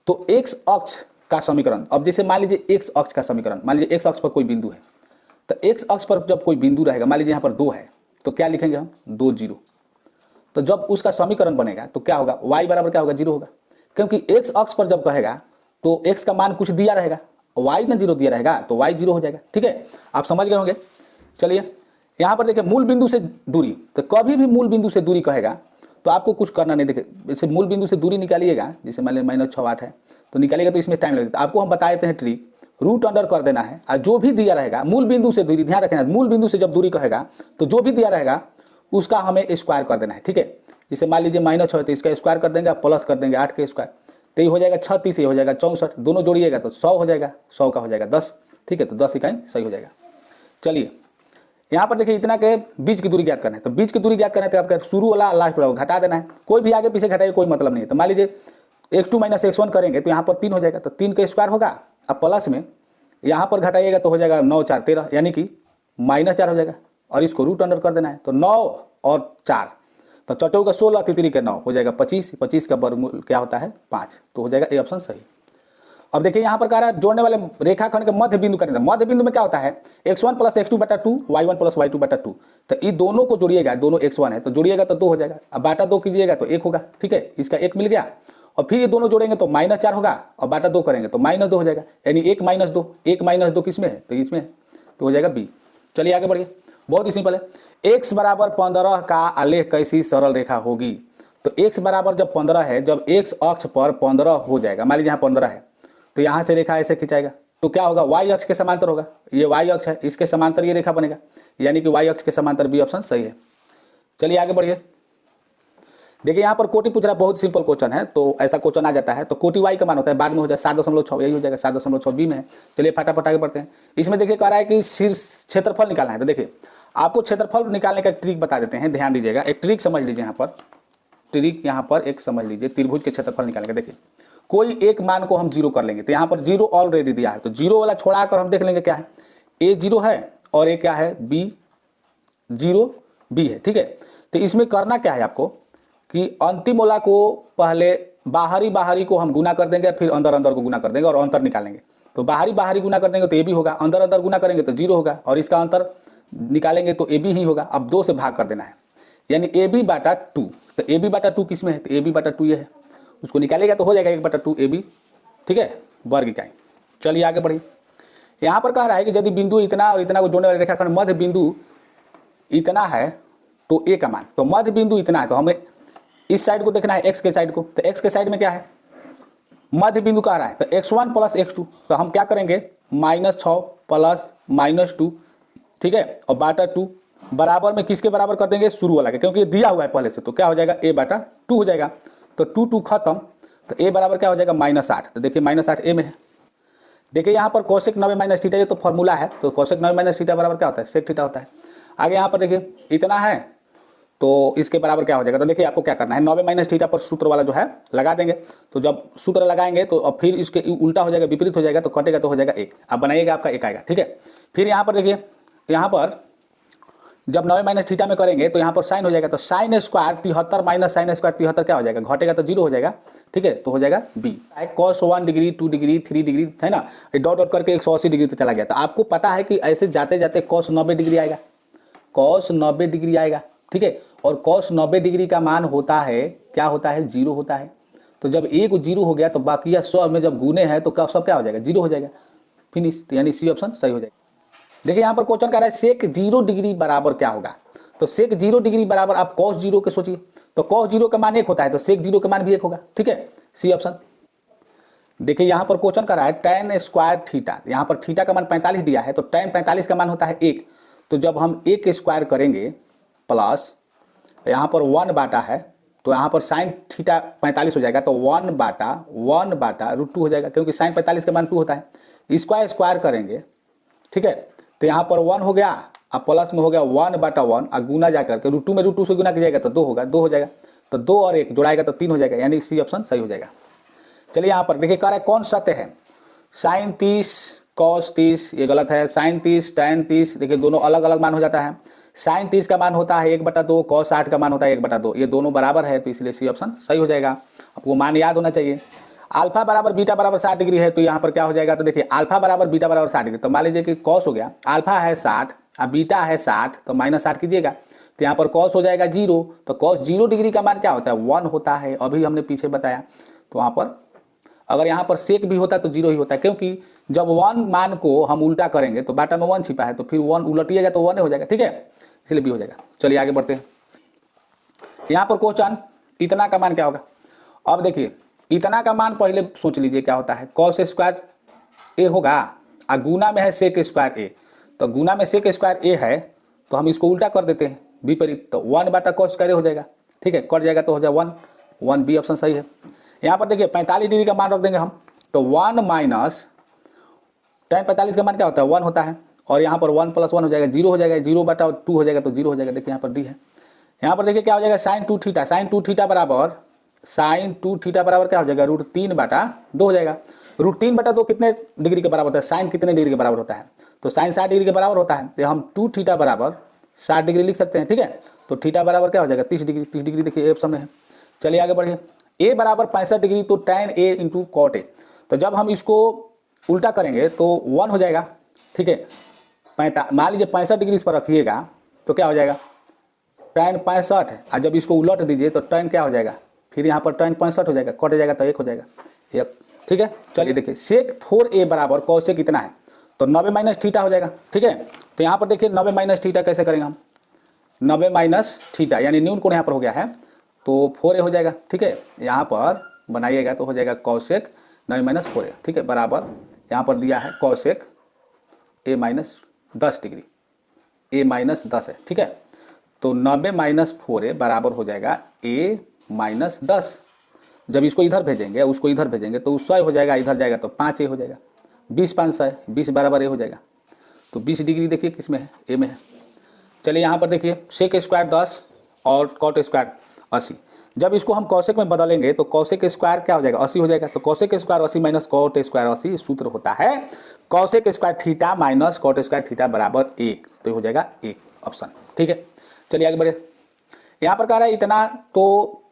तो x अक्ष का समीकरण, अब जैसे मान लीजिए x अक्ष का समीकरण, मान लीजिए x अक्ष पर कोई बिंदु है, तो x अक्ष पर जब कोई बिंदु रहेगा, मान लीजिए यहाँ पर 2 है, तो क्या लिखेंगे हम, 2 0। तो जब उसका समीकरण बनेगा तो क्या होगा, y बराबर क्या होगा, 0 होगा, क्योंकि x अक्ष पर जब कहेगा तो x का मान कुछ दिया रहेगा, y में 0 दिया रहेगा, तो y 0 हो जाएगा, ठीक है, आप समझ गए होंगे। चलिए यहाँ पर देखिए मूल बिंदु से दूरी, तो कभी भी मूल बिंदु से दूरी कहेगा तो आपको कुछ करना नहीं। देखिए जैसे मूल बिंदु से दूरी निकालिएगा, जैसे मान लीजिए -6-8 है, तो निकालिएगा तो इसमें टाइम लगेगा। आपको हम बता देते हैं ट्रिक, रूट अंडर कर देना है, और जो भी दिया रहेगा मूल बिंदु से दूरी, ध्यान रखना, मूल बिंदु से जब दूरी कहेगा तो जो भी दिया रहेगा उसका हमें स्क्वायर कर देना है, ठीक है। जैसे मान लीजिए -6 तो इसका स्क्वायर कर देंगे, प्लस कर देंगे 8 के स्क्वायर, तो ये हो जाएगा 36, ये हो जाएगा 64, दोनों जोड़िएगा तो 100 हो जाएगा, 100 का हो जाएगा 10, ठीक है, तो 10 इकाई सही हो जाएगा। चलिए यहाँ पर देखिए इतना के बीच की दूरी ज्ञात करना है, तो बीच की दूरी ज्ञात करना है तो आपका शुरू वाला लास्ट वाला घटा देना है, कोई भी आगे पीछे घटाइए कोई मतलब नहीं है। तो मान लीजिए x2 - x1 करेंगे तो यहाँ पर 3 हो जाएगा, तो 3 का स्क्वायर होगा, अब प्लस में यहाँ पर घटाइएगा तो हो जाएगा 9 4 13, यानी कि -4 हो जाएगा, और इसको रूट अंडर कर देना है, तो 9 और 4, तो चौटों का 16, तितरी का 9 हो जाएगा 25, 25 का वर्गमूल क्या होता है 5, तो हो जाएगा ए ऑप्शन सही। अब देखिए यहाँ पर कह रहा है जोड़ने वाले रेखाखंड के मध्य बिंदु करेंगे, मध्य बिंदु में क्या होता है x1 + x2/2 y1 + y2/2, तो ये दोनों को जोड़िएगा, दोनों x1 है तो जोड़िएगा तो 2 हो जाएगा, अब बाटा 2 कीजिएगा तो 1 होगा, ठीक है, इसका 1 मिल गया, और फिर ये दोनों जोड़ेंगे तो -4 होगा, और बाटा 2 करेंगे तो -2 हो जाएगा, यानी 1 - 2, 1 - 2 किस में है, तो इसमें है, तो हो जाएगा बी। चलिए आगे बढ़िए, बहुत ही सिंपल है। x बराबर 15 का आलेख कैसी सरल रेखा होगी, तो x बराबर जब 15 है, जब x अक्ष पर 15 हो जाएगा, मान लीजिए यहाँ 15 है, तो यहाँ से रेखा ऐसे खिंचाएगा, तो क्या होगा, y अक्ष के समांतर होगा, ये y अक्ष है, इसके समांतर ये रेखा बनेगा, यानी कि y अक्ष के समांतर बी ऑप्शन सही है। चलिए आगे बढ़िए, देखिए यहाँ पर कोटि पूछ रहा है, बहुत सिंपल क्वेश्चन है, तो ऐसा क्वेश्चन आ जाता है, तो कोटि y का मान होता है, बाद में हो जाए 7.6, यही हो जाएगा 7.6 बी में है। चलिए फटाफट आगे बढ़ते हैं। इसमें देखिए कह रहा है कि शीर्ष क्षेत्रफल निकालना है, तो देखिए आपको क्षेत्रफल निकालने का ट्रिक बता देते हैं, ध्यान दीजिएगा, एक ट्रिक समझ लीजिए, यहाँ पर ट्रिक यहाँ पर एक समझ लीजिए, त्रिभुज के क्षेत्रफल निकालने का। देखिए कोई एक मान को हम 0 कर लेंगे, तो यहाँ पर 0 ऑलरेडी दिया है, तो 0 वाला छोड़ा कर हम देख लेंगे क्या है, a 0 है और a क्या है, b 0 b है, ठीक है। तो इसमें करना क्या है आपको कि अंतिम वाला को पहले बाहरी को हम गुना कर देंगे, फिर अंदर को गुना कर देंगे और अंतर निकालेंगे। तो बाहरी गुना कर देंगे तो ए बी होगा, अंदर गुना करेंगे तो 0 होगा, और इसका अंतर निकालेंगे तो ए बी ही होगा। अब 2 से भाग कर देना है, यानी ए बी बटा 2, तो ए बी बटा 2 किस में है, तो ए बी बटा 2 ये है, उसको निकालेगा तो हो जाएगा 1/2 ए बी, ठीक है, वर्ग इकाई। चलिए आगे बढ़िए, यहाँ पर कह रहा है कि यदि बिंदु इतना और इतना को जोड़ने वाले रेखाखंड मध्य बिंदु इतना है तो ए का मान, तो मध्य बिंदु इतना है, तो हमें इस साइड को देखना है, x के साइड को, तो x के साइड में क्या है, मध्य बिंदु कह रहा है, तो x1 + x2, तो हम क्या करेंगे -6 + -2, ठीक है, और बाटा 2 बराबर में किसके बराबर कर देंगे, शुरू वाला के, क्योंकि ये दिया हुआ है पहले से, तो क्या हो जाएगा a/2 हो जाएगा, तो 2 खत्म, तो a बराबर क्या हो जाएगा -8, तो देखिए -8 a में है। देखिए यहाँ पर कोसेक 90 - थीटा, ये तो फॉर्मूला है, तो कोसेक 90 - थीटा बराबर क्या होता है, सेक थीटा होता है। आगे यहाँ पर देखिए इतना है, तो इसके बराबर क्या हो जाएगा, तो देखिए आपको क्या करना है, 90 - थीटा पर सूत्र वाला जो है लगा देंगे, तो जब सूत्र लगाएंगे तो अब फिर इसके उल्टा हो जाएगा, विपरीत हो जाएगा, तो कटेगा तो हो जाएगा 1, अब बनाइएगा आपका 1 आएगा, ठीक है। फिर यहाँ पर देखिए, यहाँ पर जब 90 - थीटा में करेंगे तो यहाँ पर साइन हो जाएगा, तो साइन स्क्वायर 73 - साइन स्क्वायर 73 क्या हो जाएगा, घटेगा तो 0 हो जाएगा, ठीक है, तो हो जाएगा B. cos 1 degree 2 degree 3 degree है ना, डॉट करके 180 डिग्री तक चला गया, तो आपको पता है कि ऐसे जाते जाते cos 90 डिग्री आएगा, cos 90 डिग्री आएगा, ठीक है, और cos 90 डिग्री का मान होता है क्या होता है, 0 होता है। तो जब ए को 0 हो गया तो बाकी 100 में जब गुने हैं तो सब क्या हो जाएगा, 0 हो जाएगा, फिनिश। तो यानी सी ऑप्शन सही हो जाएगा। देखिए यहाँ पर क्वेश्चन कह रहा है सेक 0 डिग्री बराबर क्या होगा। तो सेक 0 डिग्री बराबर आप कॉस 0 के सोचिए, तो कॉस 0 का मान 1 होता है, तो सेक 0 का मान भी 1 होगा, ठीक है, सी ऑप्शन। देखिए यहाँ पर क्वेश्चन कर रहा है tan स्क्वायर थीटा, यहाँ पर थीटा का मान 45 दिया है, तो tan 45 का मान होता है 1। तो जब हम 1 स्क्वायर करेंगे प्लस यहाँ पर 1 बाटा है, तो यहाँ पर साइन थीटा 45 हो जाएगा, तो 1 बाटा √2 हो जाएगा, क्योंकि साइन 45 का मान 2 होता है। स्क्वायर स्क्वायर करेंगे, ठीक है, तो यहाँ पर 1 हो गया, अब प्लस में हो गया 1 बाटा 1, और गुना जाकर के √2 में √2 से गुना कीजिएगा तो 2 होगा, 2 हो जाएगा, तो 2 और 1 जोड़ाएगा तो 3 हो जाएगा, यानी सी ऑप्शन सही हो जाएगा। चलिए यहाँ पर देखिए कह रहा है कौन सत्य है, साइन 30 कॉस 30 ये गलत है, साइन 30 tan 30 देखिए दोनों अलग अलग मान हो जाता है। साइन 30 का मान होता है 1/2, कॉस 60 का मान होता है 1/2, ये दोनों बराबर है, तो इसलिए सी ऑप्शन सही हो जाएगा। आपको मान याद होना चाहिए। अल्फा बराबर बीटा बराबर 60 डिग्री है, तो यहाँ पर क्या हो जाएगा, तो देखिए अल्फा बराबर बीटा बराबर 60 डिग्री, तो मान लीजिए कि कॉस हो गया, अल्फा है 60 और बीटा है 60, तो -60 कीजिएगा, तो यहाँ पर कॉस हो जाएगा 0, तो कॉस 0 डिग्री का मान क्या होता है, 1 होता है, अभी हमने पीछे बताया। तो वहाँ पर अगर यहाँ पर सेक भी होता है तो 0 ही होता है, क्योंकि जब 1 मान को हम उल्टा करेंगे तो बाटा में 1 छिपा है, तो फिर 1 उलटिएगा तो 1 हो जाएगा, ठीक है, इसलिए भी हो जाएगा। चलिए आगे बढ़ते हैं। यहाँ पर क्वेश्चन इतना का मान क्या होगा। अब देखिए इतना का मान पहले सोच लीजिए क्या होता है, कॉस स्क्वायर ए होगा, और गुना में है सेक स्क्वायर ए, तो गुना में सेक स्क्वायर ए है, तो हम इसको उल्टा कर देते हैं विपरीत, तो 1 बाटा कॉस स्क्वायर ए हो जाएगा, ठीक है, कट जाएगा तो हो जाएगा 1 बी ऑप्शन सही है। यहाँ पर देखिए 45 डिग्री का मान रख देंगे हम, तो 1 माइनस tan 45 का मान क्या होता है, 1 होता है, और यहाँ पर 1 + 1 हो जाएगा, 0 हो जाएगा, 0/2 हो जाएगा, तो 0 हो जाएगा। देखिए यहाँ पर डी है। यहाँ पर देखिए क्या हो जाएगा, साइन 2 थीटा, साइन 2 थीटा बराबर क्या हो जाएगा, √3/2 हो जाएगा। √3/2 कितने डिग्री के बराबर होता है, साइन कितने डिग्री के बराबर होता है, तो साइन 60 डिग्री के बराबर होता है, तो हम 2 थीटा बराबर 60 डिग्री लिख सकते हैं, ठीक है, तो थीटा बराबर क्या हो जाएगा 30 डिग्री, 30 डिग्री देखिए ए ऑप्शन में है। चलिए आगे बढ़िए, ए बराबर 65 डिग्री, तो tan a × cot a, तो जब हम इसको उल्टा करेंगे तो 1 हो जाएगा, ठीक है, मान लीजिए 65 डिग्री इस पर रखिएगा तो क्या हो जाएगा tan 65 है, और जब इसको उलट दीजिए तो tan क्या हो जाएगा, फिर यहाँ पर tan 65 हो जाएगा, कट जाएगा तो 1 हो जाएगा, एक, ठीक है। चलिए देखिए सेक 4a बराबर cos a कितना है, तो 90 - थीटा हो जाएगा, ठीक है। तो यहाँ पर देखिए 90 - थीटा कैसे करेंगे हम, 90 - थीटा यानी न्यून कोण यहाँ पर हो गया है, तो 4a हो जाएगा, ठीक है, यहाँ पर बनाइएगा तो हो जाएगा कॉसेक 90 - 4a, ठीक है, बराबर यहाँ पर दिया है कॉसेक a - 10 डिग्री, a - 10 है, ठीक है, तो 90 - 4a बराबर हो जाएगा a - 10। जब इसको इधर भेजेंगे उसको इधर भेजेंगे तो 100 हो जाएगा, इधर जाएगा तो 5a हो जाएगा, 20 5 100 20 बराबर a हो जाएगा, तो 20 डिग्री देखिए किस में है, a में है। चलिए यहाँ पर देखिए सेक स्क्वायर 10 और कॉट स्क्वायर 80, जब इसको हम कौशिक में बदलेंगे तो कौशिक स्क्वायर क्या हो जाएगा 80 हो जाएगा, तो कौशिक स्क्वायर 80 - कॉट स्क्वायर 80 सूत्र होता है cosec square theta - cot square theta बराबर 1, तो हो जाएगा 1 ऑप्शन, ठीक है। चलिए आगे बढ़े, यहाँ पर कह रहा है इतना, तो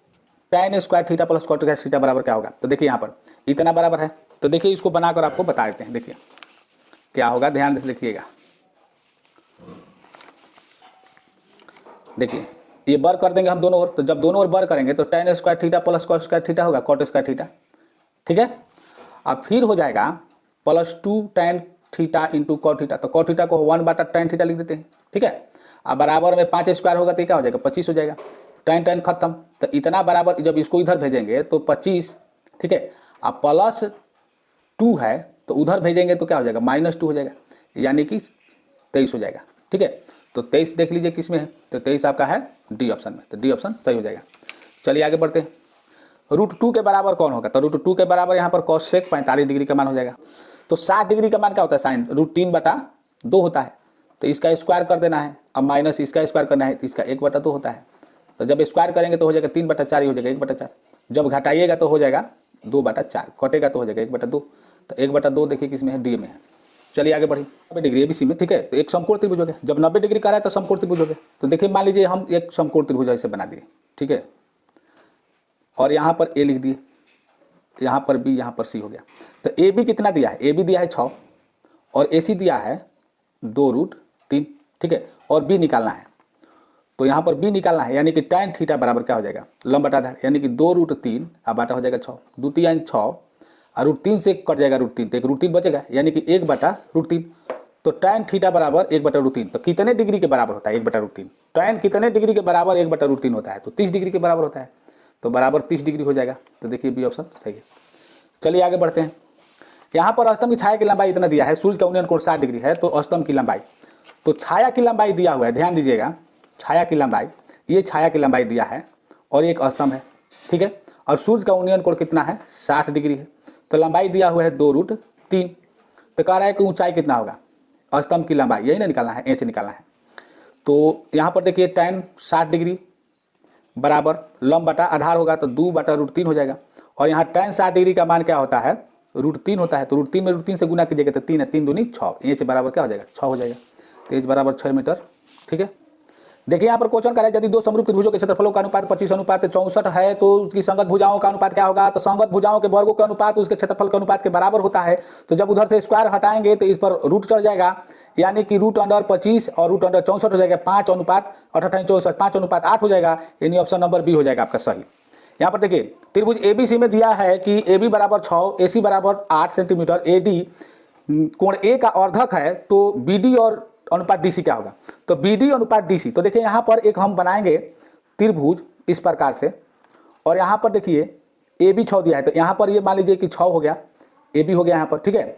tan square theta + cot square theta बराबर क्या होगा, तो देखिए यहाँ पर इतना बराबर है, तो देखिए इसको बनाकर आपको बता देते हैं, देखिए क्या होगा, ध्यान से लिखिएगा। देखिए ये बर कर देंगे हम दोनों ओर, तो जब दोनों ओर बर करेंगे तो tan square theta + cot square theta होगा, कॉट स्क्वायर थीटा, ठीक है। अब फिर हो जाएगा +2 tan थीटा × कॉट थीटा, तो कॉट थीटा को 1/tan थीटा लिख देते हैं, ठीक है। अब बराबर में 5 स्क्वायर होगा तो क्या हो जाएगा 25 हो जाएगा, tan खत्म, तो इतना बराबर जब इसको इधर भेजेंगे तो 25, ठीक है, अब +2 है तो उधर भेजेंगे तो क्या हो जाएगा -2 हो जाएगा, यानी कि 23 हो जाएगा, ठीक है। तो 23 देख लीजिए किस में है, तो 23 आपका है डी ऑप्शन में, तो डी ऑप्शन सही हो जाएगा। चलिए आगे बढ़ते हैं, √2 के बराबर कौन होगा, तो √2 के बराबर यहाँ पर कॉसेक 45 डिग्री का मान हो जाएगा, तो 60 डिग्री का मान क्या होता है, साइन √3/2 होता है, तो इसका स्क्वायर कर देना है, अब माइनस इसका स्क्वायर करना है, तो इसका 1/2 होता है, तो जब स्क्वायर करेंगे तो हो जाएगा 3/4 ही हो जाएगा, 1/4, जब घटाइएगा तो हो जाएगा 2/4, कटेगा तो हो जाएगा 1/2, तो 1/2 देखिए किस में है, डी में है। चलिए आगे बढ़िए, 90 डिग्री एबीसी में, ठीक है, तो एक समकोण त्रिभुज हो गया, जब 90 डिग्री का रहा है तो समकोण त्रिभुज हो गया, तो देखिए मान लीजिए हम एक समकोण त्रिभुज ऐसे बना दिए, ठीक है, और यहाँ पर ए लिख दिए, यहाँ पर बी, यहाँ पर सी हो गया, तो ए बी कितना दिया है, ए बी दिया है 6 और ए सी दिया है 2√3, ठीक है, और बी निकालना है, तो यहाँ पर बी निकालना है, यानी कि tan थीटा बराबर क्या हो जाएगा, लंब बटा आधार, यानी कि 2√3 अब बाटा हो जाएगा 6, 2 3 6 और √3 से कट जाएगा √3, तो एक √3 बचेगा, यानी कि 1/√3। तो tan थीटा बराबर 1/√3, तो कितने डिग्री के बराबर होता है 1/√3, tan कितने डिग्री के बराबर 1/√3 होता है, तो 30 डिग्री के बराबर होता है, तो बराबर 30 डिग्री हो जाएगा। तो देखिए बी ऑप्शन सही है। चलिए आगे बढ़ते हैं। यहाँ पर स्तंभ की छाया की लंबाई इतना दिया है, सूर्य का उन्नयन कोण 60 डिग्री है, तो स्तंभ की लंबाई, तो छाया की लंबाई दिया हुआ है, ध्यान दीजिएगा, छाया की लंबाई, ये छाया की लंबाई दिया है और एक स्तंभ है, ठीक है, और सूर्य का उन्नयन कोण कितना है 60 डिग्री है, तो लंबाई दिया हुआ है 2√3, तो कह रहा है कि ऊंचाई कितना होगा, स्तंभ की लंबाई यही ना निकालना है, एच निकालना है। तो यहाँ पर देखिए tan 60 डिग्री बराबर लंब बटा आधार होगा, तो 2/√3 हो जाएगा, और यहाँ tan 60 डिग्री का मान क्या होता है, √3 होता है, तो √3 में √3 से गुना कीजिएगा तो 3 है, 3 दूनी 6, एच बराबर क्या हो जाएगा 6 हो जाएगा, तो एच बराबर 6 मीटर, ठीक है। देखिए यहाँ पर क्वेश्चन कर रहा है, यदि दो समरूप त्रिभुजों के क्षेत्रफलों का अनुपात 25:64 है, तो उसकी संगत भुजाओं का अनुपात क्या होगा, तो संगत भुजाओं के वर्गों का अनुपात उसके क्षेत्रफल के अनुपात के बराबर होता है। तो जब उधर से स्क्वायर हटाएंगे तो इस पर रूट चढ़ जाएगा, यानी कि √25 और √64 हो जाएगा 5:68 5:8 हो जाएगा, यानी ऑप्शन नंबर बी हो जाएगा आपका सही। यहाँ पर देखिए त्रिभुज एबीसी में दिया है कि AB बराबर 6, AC बराबर 8 सेंटीमीटर, AD कोण ए का अर्धक है, तो BD और अनुपात DC क्या होगा, तो BD अनुपात DC। तो देखिए यहाँ पर एक हम बनाएंगे त्रिभुज इस प्रकार से, और यहाँ पर देखिए AB 6 दिया है, तो यहाँ पर ये मान लीजिए कि 6 हो गया, AB हो गया यहाँ पर, ठीक है,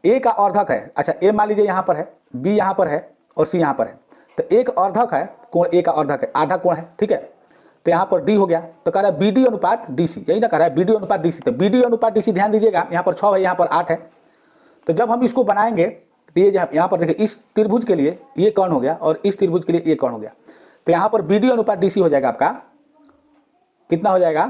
A का अर्धक है, अच्छा A मान लीजिए यहाँ पर है, B यहाँ पर है और C यहाँ पर है, तो एक अर्धक है, कोण A का अर्धक है, आधा कोण है, ठीक है, तो यहाँ पर D हो गया, तो कह रहा है BD अनुपात DC, यही ना कह रहा है BD अनुपात DC, तो BD अनुपात DC ध्यान दीजिएगा, यहाँ पर 6 है, यहाँ पर 8 है, तो जब हम इसको बनाएंगे तो ये यहाँ पर देखिए इस त्रिभुज के लिए ये कर्ण हो गया और इस त्रिभुज के लिए ये कर्ण हो गया, तो यहाँ पर BD अनुपात DC हो जाएगा आपका, कितना हो जाएगा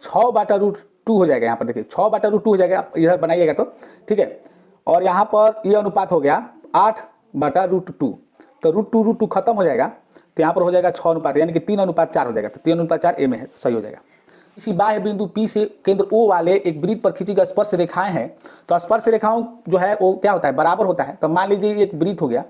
6/√2 हो जाएगा, यहाँ पर देखिए 6/√2 हो जाएगा, इधर बनाइएगा तो ठीक है, और यहाँ पर ये अनुपात हो गया 8/√2, तो √2 खत्म हो जाएगा, तो यहाँ पर हो जाएगा 6 अनुपात, यानी कि 3:4 हो जाएगा, तो 3:4 ए में है, सही हो जाएगा। इसी बाह्य बिंदु P से केंद्र O वाले एक वृत्त पर खींची गई स्पर्श रेखाएं हैं, तो स्पर्श रेखाओं जो है वो क्या होता है, बराबर होता है। तो मान लीजिए एक वृत्त हो गया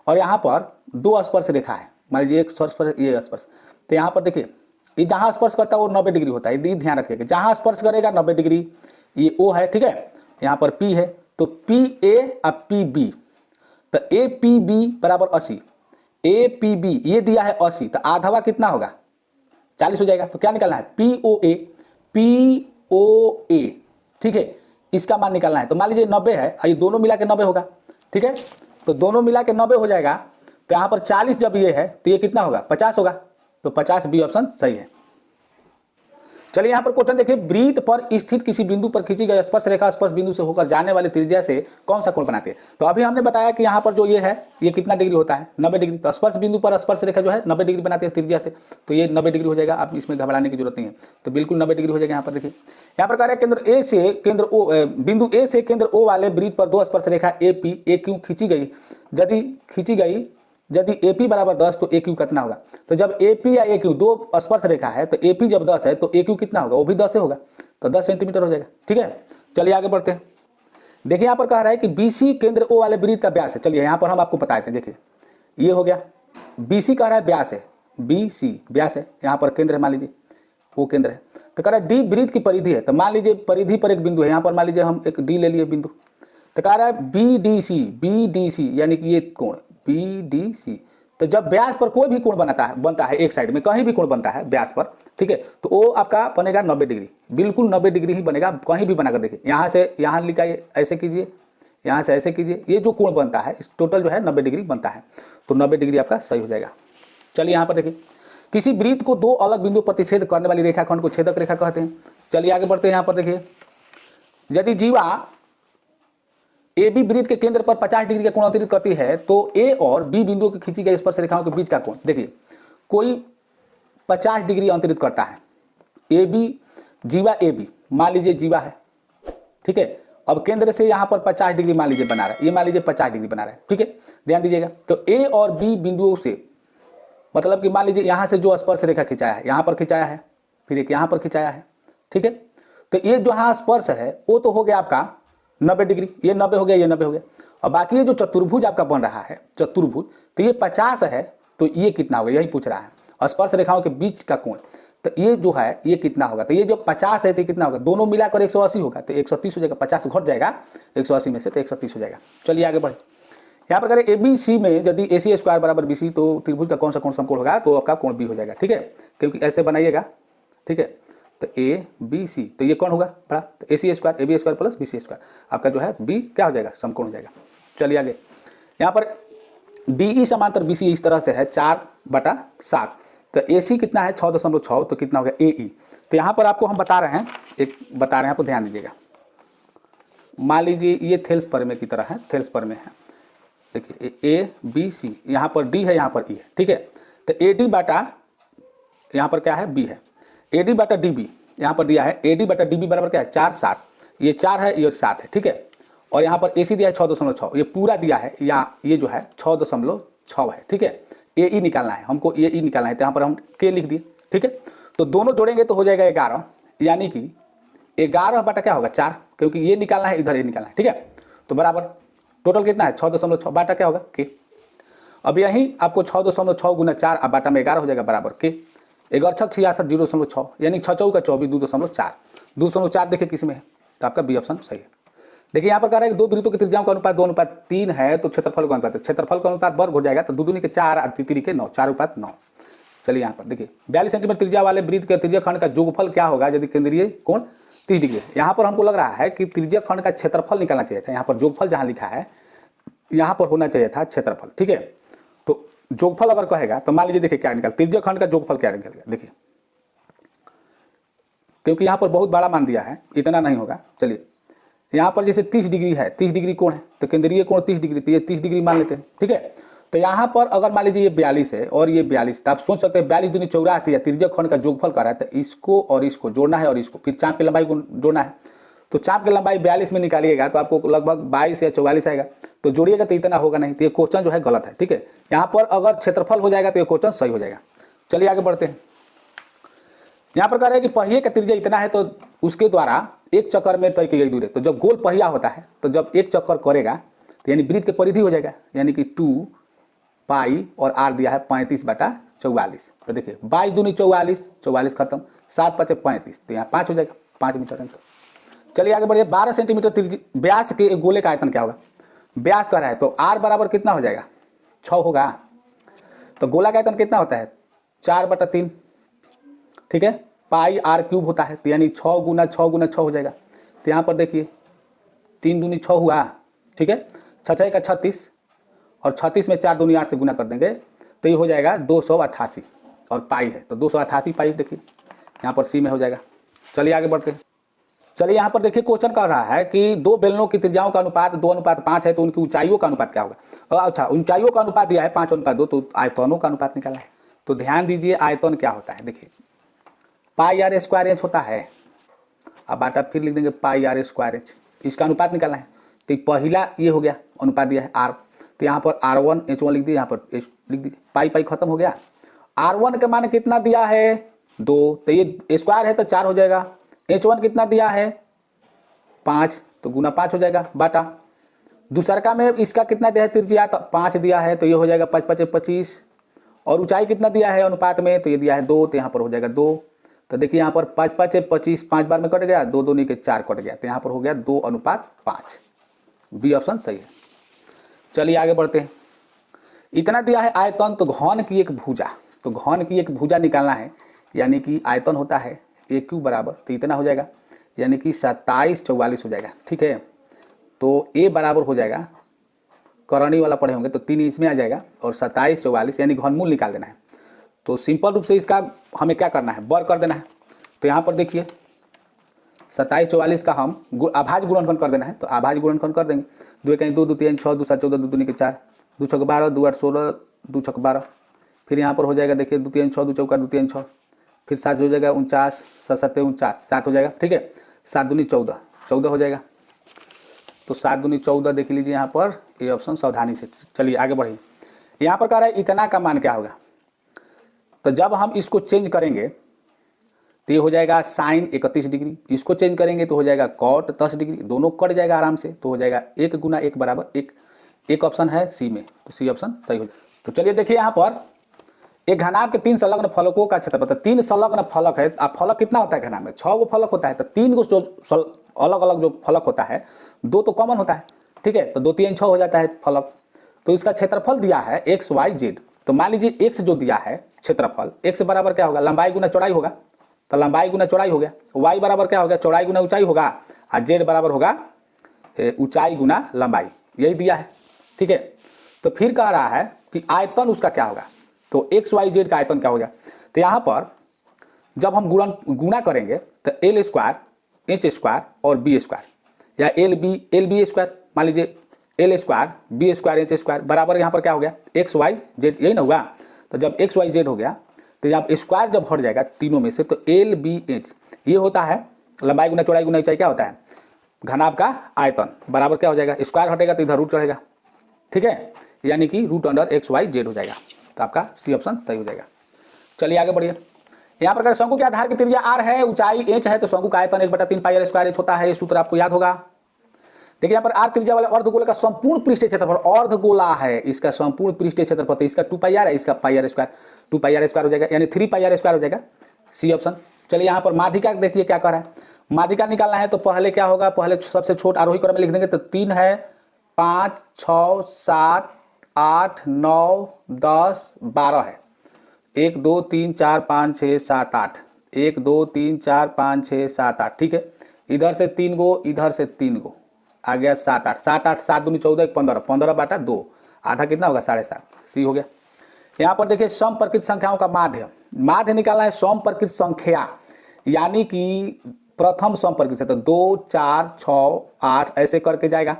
और यहाँ पर 2 स्पर्श रेखा है, मान लीजिए एक स्पर्श पर ये स्पर्श, तो यहाँ पर देखिए ये जहाँ स्पर्श करता है वो 90 डिग्री होता है, ये ध्यान रखिएगा, जहाँ स्पर्श करेगा 90 डिग्री, ये O है, ठीक है, यहाँ पर P है, तो PA और PB, तो APB बराबर 80, APB ये दिया है 80, तो आधावा कितना होगा 40 हो जाएगा, तो क्या निकालना है POA, ठीक है, इसका मान निकालना है। तो मान लीजिए 90 है, ये दोनों मिला के 90 होगा, ठीक है, तो दोनों मिला के 90 हो जाएगा, तो यहाँ पर 40 जब ये है तो ये कितना होगा 50 होगा, तो 50 बी ऑप्शन सही है। चलिए यहाँ पर क्वेश्चन देखिए, वृत्त पर स्थित किसी बिंदु पर खींची गई स्पर्श रेखा स्पर्श बिंदु से होकर जाने वाली त्रिज्या से कौन सा कोण बनाते हैं। तो अभी हमने बताया कि यहाँ पर जो ये है ये कितना डिग्री होता है 90 डिग्री, तो स्पर्श बिंदु पर स्पर्श रेखा जो है 90 डिग्री बनाती है त्रिज्या से, तो ये 90 डिग्री हो जाएगा, आप इसमें घबराने की जरूरत नहीं है, तो बिल्कुल 90 डिग्री हो जाएगा। यहाँ पर देखिए यहाँ पर कह रहे हैं केंद्र ए से केंद्र ओ, बिंदु ए से केंद्र ओ वाले वृत्त पर 2 स्पर्श रेखा AQ खींची गई, यदि AP बराबर 10 तो AQ कितना होगा। तो जब AP या AQ 2 स्पर्श रेखा है तो AP जब 10 है तो AQ कितना होगा, वो भी 10 से होगा, तो 10 सेंटीमीटर हो जाएगा, ठीक है। चलिए आगे बढ़ते हैं। देखिए यहाँ पर कह रहा है कि BC केंद्र O वाले वृत्त का व्यास है। चलिए यहाँ पर हम आपको बताते हैं, देखिए ये हो गया BC कह रहा है व्यास है, BC व्यास है, यहाँ पर केंद्र है, मान लीजिए वो केंद्र है, तो कह रहा है D वृत्त की परिधि है, तो मान लीजिए परिधि पर एक बिंदु है, यहाँ पर मान लीजिए हम एक D ले लिए बिंदु, तो कह रहा है BDC यानी कि ये कोण BDC, तो जब व्यास पर कोई भी कोण बनता है एक साइड में कहीं भी कोण बनता है व्यास पर, ठीक है, तो वो आपका बनेगा 90 डिग्री, बिल्कुल 90 डिग्री ही बनेगा, कहीं भी बनाकर देखिए, यहाँ से यहाँ लिखाइए, ऐसे कीजिए, यहाँ से ऐसे कीजिए, ये जो कोण बनता है इस टोटल जो है 90 डिग्री बनता है, तो 90 डिग्री आपका सही हो जाएगा। चलिए यहाँ पर देखिए, किसी वृत्त को 2 अलग बिंदु प्रतिच्छेद करने वाली रेखाखंड को छेदक रेखा कहते हैं। चलिए आगे बढ़ते हैं। यहाँ पर देखिए, यदि जीवा AB वृत्त के केंद्र पर 50 डिग्री का कोण अंतरित करती है तो A और B बिंदुओं की खींची गई स्पर्श रेखाओं के बीच का कोण, देखिए कोई 50 डिग्री अंतरित करता है, AB जीवा AB मान लीजिए जीवा है, ठीक है, अब केंद्र से यहाँ पर 50 डिग्री मान लीजिए बना रहा है, ये मान लीजिए 50 डिग्री बना रहा है, ठीक है, ध्यान दीजिएगा। तो A और B बिंदुओं से मतलब कि मान लीजिए यहाँ से जो स्पर्श रेखा खिंचाया है, यहाँ पर खिंचाया है, फिर एक यहाँ पर खिंचाया है, ठीक है, तो ये जो यहाँ स्पर्श है वो तो हो गया आपका 90 डिग्री, ये 90 हो गया, ये 90 हो गया, और बाकी ये जो चतुर्भुज आपका बन रहा है चतुर्भुज, तो ये 50 है तो ये कितना होगा, यही पूछ रहा है। स्पर्श रेखाओं के बीच का कोण, तो ये जो है ये कितना होगा, तो ये जो 50 है तो कितना होगा, दोनों मिलाकर 180 होगा, तो 130 हो जाएगा, 50 घट जाएगा 180 में से, तो 130 हो जाएगा। चलिए आगे बढ़े। यहाँ पर करें ABC में यदि AC स्क्वायर बराबर BC, तो त्रिभुज का कौन सा कोण समकोण होगा, तो आपका कोण B हो जाएगा। ठीक है, क्योंकि ऐसे बनाइएगा। ठीक है, तो ABC, तो ये कौन होगा बड़ा, तो AC square AB square plus BC square, आपका जो है B क्या हो जाएगा, समकोण हो जाएगा। चलिए आगे। यहाँ पर DE समांतर BC इस तरह से है 4/7, तो AC कितना है 6.6, तो कितना होगा AE। तो यहाँ पर आपको हम बता रहे हैं, एक बता रहे हैं आपको, ध्यान दीजिएगा। मान लीजिए ये थेल्स परमे की तरह है, थेल्स परमे है, देखिए ABC, यहाँ पर D है, यहाँ पर E है। ठीक है, तो AD बाटा यहाँ पर क्या है B है, AD बाटा DB यहाँ पर दिया है, AD बाटा DB बराबर क्या है 4/7, ये 4 है, ये 7 है। ठीक है, और यहाँ पर AC दिया है 6.6, ये पूरा दिया है, या ये जो है 6.6 है। ठीक है, AE निकालना है हमको, AE निकालना है, तो यहाँ पर हम K लिख दिए। ठीक है, तो दोनों जोड़ेंगे तो हो जाएगा 11, यानी कि 11 बटा क्या होगा 4, क्योंकि ये निकालना है, इधर ये निकालना है। ठीक है, तो बराबर टोटल कितना है 6.6 बाटा क्या होगा K। अब यहीं आपको 6.6 गुना 4 अब बाटा में 11 हो जाएगा बराबर K। 11×6 = 0.6, यानी 6 × 24 2.4, 2.4 देखिए किस में है, तो आपका B ऑप्शन सही है। देखिए यहाँ पर कह रहा है कि दो वृत्तों की त्रिज्याओं का अनुपात 2:3 है, तो क्षेत्रफल का अनुपात है, क्षेत्रफल का अनुपात वर्ग हो जाएगा, तो 2 दूनी के 4 और 3 के 9, 4:9। चलिए यहाँ पर देखिए 42 सेंटीमीटर त्रिज्या वाले वृत्त के त्रिज्या खंड का योगफल क्या होगा यदि केंद्रीय कोण 30 डिग्री है। यहाँ पर हमको लग रहा है कि त्रिज्या खंड का क्षेत्रफल निकालना चाहिए था, यहाँ पर योगफल जहाँ लिखा है यहाँ पर होना चाहिए था क्षेत्रफल। ठीक है, तो योगफल अगर कहेगा तो मान लीजिए देखिए क्या निकाल, त्रिज्या खंड का योगफल क्या निकलेगा, देखिए क्योंकि यहाँ पर बहुत बड़ा मान दिया है, इतना नहीं होगा। चलिए यहाँ पर जैसे 30 डिग्री है, 30 डिग्री कोण है, तो केंद्रीय कोण 30 डिग्री, तो ये 30 डिग्री मान लेते हैं। ठीक है, तो यहाँ पर अगर मान लीजिए ये 42 है और ये 42, तो आप सोच सकते हैं 42 दूनी 84, या त्रिज्या खंड का योगफल कर रहा है, तो इसको और इसको जोड़ना है और इसको फिर चाप की लंबाई को जोड़ना है। तो चाप की लंबाई 42 में निकालिएगा तो आपको लगभग 22 या 44 आएगा, तो जोड़िएगा तो इतना होगा नहीं, तो ये क्वेश्चन जो है गलत है। ठीक है, यहाँ पर अगर क्षेत्रफल हो जाएगा तो ये क्वेश्चन सही हो जाएगा। चलिए आगे बढ़ते हैं। यहाँ पर कह रहे हैं कि पहिए का त्रिज्या इतना है, तो उसके द्वारा एक चक्कर में तय की गई दूरी, तो जब गोल पहिया होता है तो जब एक चक्कर करेगा तो यानी वृत्त के परिधि हो जाएगा, यानी कि 2 पाई और R दिया है 35/44। तो देखिए 22 दूनी 44, 44 खत्म, 7 × 5 = 35, तो यहाँ 5 हो जाएगा, 5 मीटर आंसर। चलिए आगे बढ़िए। 12 सेंटीमीटर व्यास के एक गोले का आयतन क्या होगा, व्यास का रहा है तो R बराबर कितना हो जाएगा 6 होगा, तो गोला का आयतन कितना होता है 4/3। ठीक है, पाई R³ होता है, तो यानी 6 × 6 × 6 हो जाएगा। तो यहाँ पर देखिए 3 दूनी 6 हुआ। ठीक है, 6 × 6 = 36, और 36 में 4 दूनी 8 से गुना कर देंगे तो ये हो जाएगा 288, और पाई है तो 288 पाई, देखिए यहाँ पर C में हो जाएगा। चलिए आगे बढ़ते हैं। चलिए यहाँ पर देखिए क्वेश्चन कर रहा है कि दो बेलनों की त्रिज्याओं का अनुपात 2:5 है, तो उनकी ऊंचाइयों का अनुपात क्या होगा। अच्छा, ऊंचाइयों का अनुपात दिया है 5:2, तो आयतनों का अनुपात निकालना है। तो ध्यान दीजिए आयतन क्या होता है, देखिए पाई R² होता है, अब बाटा फिर लिख देंगे पाई R², इसका अनुपात निकालना है। तो पहला ये हो गया अनुपात दिया है R, तो यहाँ पर R1 H1 लिख दिया, यहाँ पर H लिख दिया, पाई पाई खत्म हो गया। R1 के मान कितना दिया है 2, तो ये स्क्वायर है तो 4 हो जाएगा। H1 कितना दिया है 5, तो गुना 5 हो जाएगा, बाटा दूसरका में इसका कितना दिया है त्रिज्या, तो 5 दिया है, तो ये हो जाएगा 5 × 5 = 25, और ऊंचाई कितना दिया है अनुपात में, तो ये दिया है 2, तो यहाँ पर हो जाएगा 2। तो देखिए यहाँ पर 5 × 5 = 25, 5 बार में कट गया, 2 दूनी के 4 कट गया, तो यहाँ पर हो गया 2:5। बी ऑप्शन सही है। चलिए आगे बढ़ते हैं। इतना दिया है आयतन, तो घन की एक भुजा, तो घन की एक भुजा निकालना है, यानी कि आयतन होता है AQ बराबर, तो इतना हो जाएगा, यानी कि 27/44 हो जाएगा। ठीक है, तो A बराबर हो जाएगा, करणी वाला पढ़े होंगे तो 3 इसमें आ जाएगा, और 27/44 यानी घनमूल निकाल देना है। तो सिंपल रूप से इसका हमें क्या करना है, वर्ग कर देना है। तो यहाँ पर देखिए 27/44 का हम अभाज्य गुणनखंड कर देना है, तो अभाज्य गुणनखंड कर देंगे। 2 × 2 = 2, 3 × 6 = 2 × 7 = 14, 2 दूनी के 4, 2 × 12, 2 × 8 = 16, 2 × 12, फिर यहाँ पर हो जाएगा देखिए 2 × 3 = 6, 2 × 4 = 2 × 3 = 6, फिर 7 हो जाएगा 49, 7 × 7 = 49, 7 हो जाएगा। ठीक है, 7 दूनी 14, 14 हो जाएगा, तो 7 दूनी 14 देख लीजिए यहाँ पर, ये ऑप्शन सावधानी से। चलिए आगे बढ़िए। यहाँ पर कह रहा है इतना का मान क्या होगा, तो जब हम इसको चेंज करेंगे तो ये हो जाएगा साइन 31 डिग्री, इसको चेंज करेंगे तो हो जाएगा कॉट 10 डिग्री, दोनों कट जाएगा आराम से, तो हो जाएगा 1 × 1 = 1। एक ऑप्शन है सी में, तो सी ऑप्शन सही हो जाएगा। तो चलिए देखिए यहाँ पर एक घनाभ के 3 संलग्न फलकों का क्षेत्रफल, तो 3 संलग्न फलक है। अब फलक कितना होता है घनाभ में? 6 गो फलक होता है, तो 3 गो जो अलग अलग जो फलक होता है, 2 तो कॉमन होता है, ठीक है, तो 2 3 6 हो जाता है फलक। तो इसका क्षेत्रफल दिया है एक्स वाई जेड। तो मान लीजिए एक्स जो दिया है क्षेत्रफल, एक्स बराबर क्या होगा? लंबाई गुना चौड़ाई होगा, तो लंबाई गुना चौड़ाई हो गया। वाई बराबर क्या होगा? चौड़ाई गुना ऊंचाई होगा, और जेड बराबर होगा ऊंचाई गुना लंबाई, यही दिया है, ठीक है। तो फिर कह रहा है कि आयतन उसका क्या होगा? तो एक्स वाई जेड का आयतन क्या हो गया? तो यहाँ पर जब हम गुणा करेंगे तो एल स्क्वायर एच स्क्वायर और बी स्क्वायर, या एल बी स्क्वायर, मान लीजिए L square B square H square बराबर यहाँ पर क्या हो गया? एक्स वाई जेड, यही ना हुआ। तो जब एक्स वाई जेड हो गया तो जब स्क्वायर जब हट जाएगा तीनों में से, तो एल बी एच ये होता है लंबाई गुना चौड़ाई गुना ऊंचाई, क्या होता है? घनाभ का आयतन बराबर क्या हो जाएगा? स्क्वायर हटेगा तो इधर रूट चढ़ेगा, ठीक है, यानी कि root under X Y Z हो जाएगा। तो आपका सी ऑप्शन सही हो जाएगा। चलिए आगे बढ़िए। यहाँ पर शंकु के आधार की त्रिज्या r है, ऊंचाई h है, तो शंकु का आयतन 1/3 पाई r स्क्वायर h होता है। ये सूत्र आपको याद होगा। देखिए यहाँ पर r त्रिज्या वाले अर्धगोले का संपूर्ण पृष्ठीय क्षेत्रफल, अर्धगोला है इसका संपूर्ण पृष्ठीय क्षेत्रफल, तो इसका 2 पाई r है, इसका पाई r स्क्वायर, 2 पाई r स्क्वायर हो जाएगा, यानी 3 पाई r स्क्वायर हो जाएगा, सी ऑप्शन। चलिए यहाँ पर माध्यिका देखिए क्या कर रहा है। माध्यिका निकालना है तो पहले क्या होगा? पहले सबसे छोटा आरोही क्रम में लिख देंगे, तो 3 है, 5 6 7 8 9 10 12 है, 1 2 3 4 5 6 7 8, 1 2 3 4 5 6 7 8, ठीक है। इधर से 3 गो, इधर से 3 गो, आ गया 7 8, 7 8 7 दूनी 14 15, 15/2, आधा कितना होगा? 7.5, सी हो गया। यहाँ पर देखिए समप्रकृत संख्याओं का माध्य, माध्य निकालना है समप्रकृत संख्या, यानी कि प्रथम समप्रकृत से, तो 2 4 6 8 ऐसे करके जाएगा,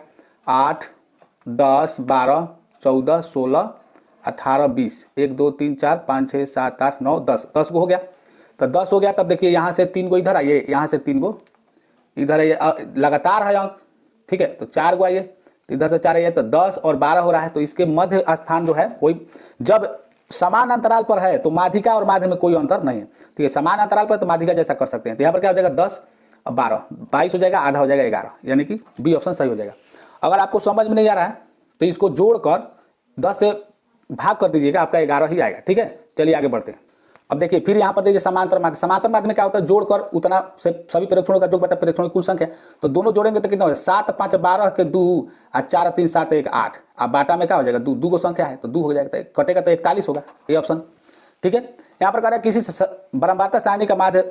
8 10 12 14 16 18 20, 1 2 3 4 5 6 7 8 9 10, 10 गो हो गया। तो 10 हो गया, तब देखिए यहाँ से 3 गो इधर आइए, यहाँ से 3 गो इधर आइए, लगातार है अंक, ठीक है, तो 4 गो आइए, तो इधर से 4 आइए, तो 10 और 12 हो रहा है। तो इसके मध्य स्थान जो है वही, जब समान अंतराल पर है तो माध्यिका और माध्य में कोई अंतर नहीं है, ठीक है। समान अंतराल पर तो माध्यिका जैसा कर सकते हैं। तो यहाँ पर क्या हो जाएगा? 10 और 12 22 हो जाएगा, आधा हो जाएगा 11, यानी कि बी ऑप्शन सही हो जाएगा। अगर आपको समझ में नहीं आ रहा है तो इसको जोड़कर 10 से भाग कर दीजिएगा, आपका 11 ही आएगा, ठीक है। चलिए आगे बढ़ते हैं। अब देखिए फिर यहाँ पर देखिए समांतर माध्य, समांतर माध्य में क्या होता है? जोड़कर उतना से सभी प्रेक्षणों का योग बटा प्रेक्षणों की कुल संख्या, तो दोनों जोड़ेंगे तो कितना हो जाएगा? 7 5 12 के 2 और 4 3 7 1 8, अब बाटा में क्या हो जाएगा? 2 गो संख्या है तो 2 हो जाएगा, तो कटेगा तो 41 होगा, ये ऑप्शन, ठीक है। यहाँ पर कह रहा है किसी बारंबारता सारणी का माध्य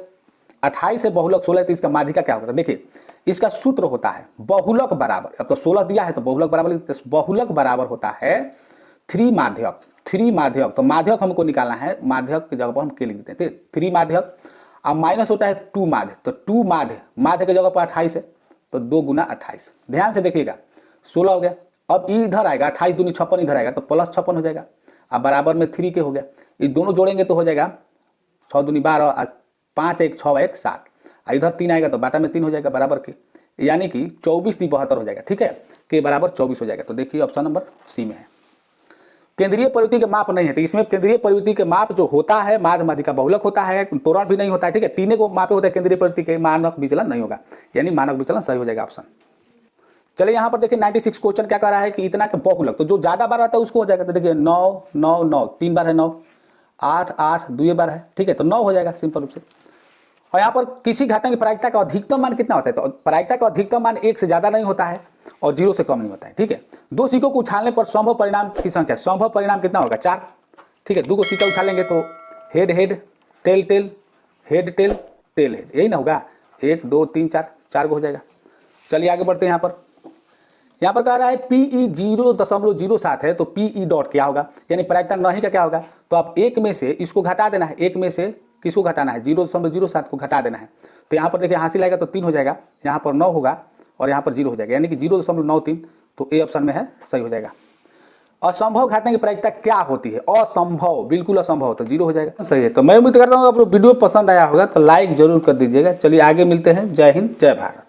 28 से बहुलक 16 है, तो इसका माध्यिका क्या होता है? देखिए इसका सूत्र होता है बहुलक बराबर, अब तो 16 दिया है तो बहुलक बराबर, बहुलक बराबर होता है 3 माध्यक, 3 माध्यक। तो माध्यक हमको निकालना है, माध्यक की जगह पर हम के लिख देते हैं 3 माध्यक, अब माइनस होता है 2 माध्य, तो 2 माध्य, माध्य की जगह पर 28 है, तो 2 गुना 28, ध्यान से देखिएगा 16 हो गया। अब इधर आएगा 28 दूनी 56, इधर आएगा तो प्लस 56 हो जाएगा, अब बराबर में 3 के हो गया, ये दोनों जोड़ेंगे तो हो जाएगा 6 दूनी 12, 5 1 6 1 7, इधर 3 आएगा तो बाटा में 3 हो जाएगा बराबर के, यानी कि 24 × 72 हो जाएगा, ठीक है, के बराबर 24 हो जाएगा। तो देखिए ऑप्शन नंबर सी में है। केंद्रीय प्रवृत्ति के माप नहीं है, तो इसमें केंद्रीय प्रवृत्ति के माप जो होता है माध्य माध्यिका बहुलक होता है, तोरण भी नहीं होता है, ठीक है, तीनों को मापे होता है केंद्रीय प्रवृत्ति के, मानक विचलन नहीं होगा, यानी मानक विचलन सही हो जाएगा ऑप्शन। चलिए यहाँ पर देखिए 96 क्वेश्चन क्या कर रहा है कि इतना के बहुलक, तो जो ज्यादा बार आता है उसको हो जाएगा, तो देखिए 9 9 9 3 बार है 9, 8 8 2 बार है, ठीक है, तो 9 हो जाएगा सिंपल रूप से। और यहाँ पर किसी घटना की प्रायिकता का अधिकतम मान कितना होता है? तो प्रायिकता का अधिकतम मान 1 से ज्यादा नहीं होता है और 0 से कम नहीं होता है, ठीक है। 2 सिक्कों को उछालने पर संभव परिणाम की संख्या, संभव परिणाम कितना होगा? 4, ठीक है। 2 को सिक्का उछालेंगे तो head head tail tail head tail tail head, यही ना होगा, 1 2 3 4, 4 को हो जाएगा। चलिए आगे बढ़ते हैं। यहाँ पर कह रहा है PE 0.07 है, तो PE डॉट क्या होगा? यानी प्रायिकता नहीं का क्या होगा? तो आप 1 में से इसको घटा देना है, 1 में से किसको घटाना है? 0.07 को घटा देना है। तो यहाँ पर देखिए हासिल आएगा तो 3 हो जाएगा, यहाँ पर 9 होगा और यहाँ पर 0 हो जाएगा, यानी कि 0.93, तो ए ऑप्शन में है, सही हो जाएगा। असंभव घटना की प्रायिकता क्या होती है? असंभव, बिल्कुल असंभव, तो 0 हो जाएगा, सही है। तो मैं उम्मीद करता हूँ आपको वीडियो पसंद आया होगा, तो लाइक जरूर कर दीजिएगा। चलिए आगे मिलते हैं। जय हिंद, जय भारत।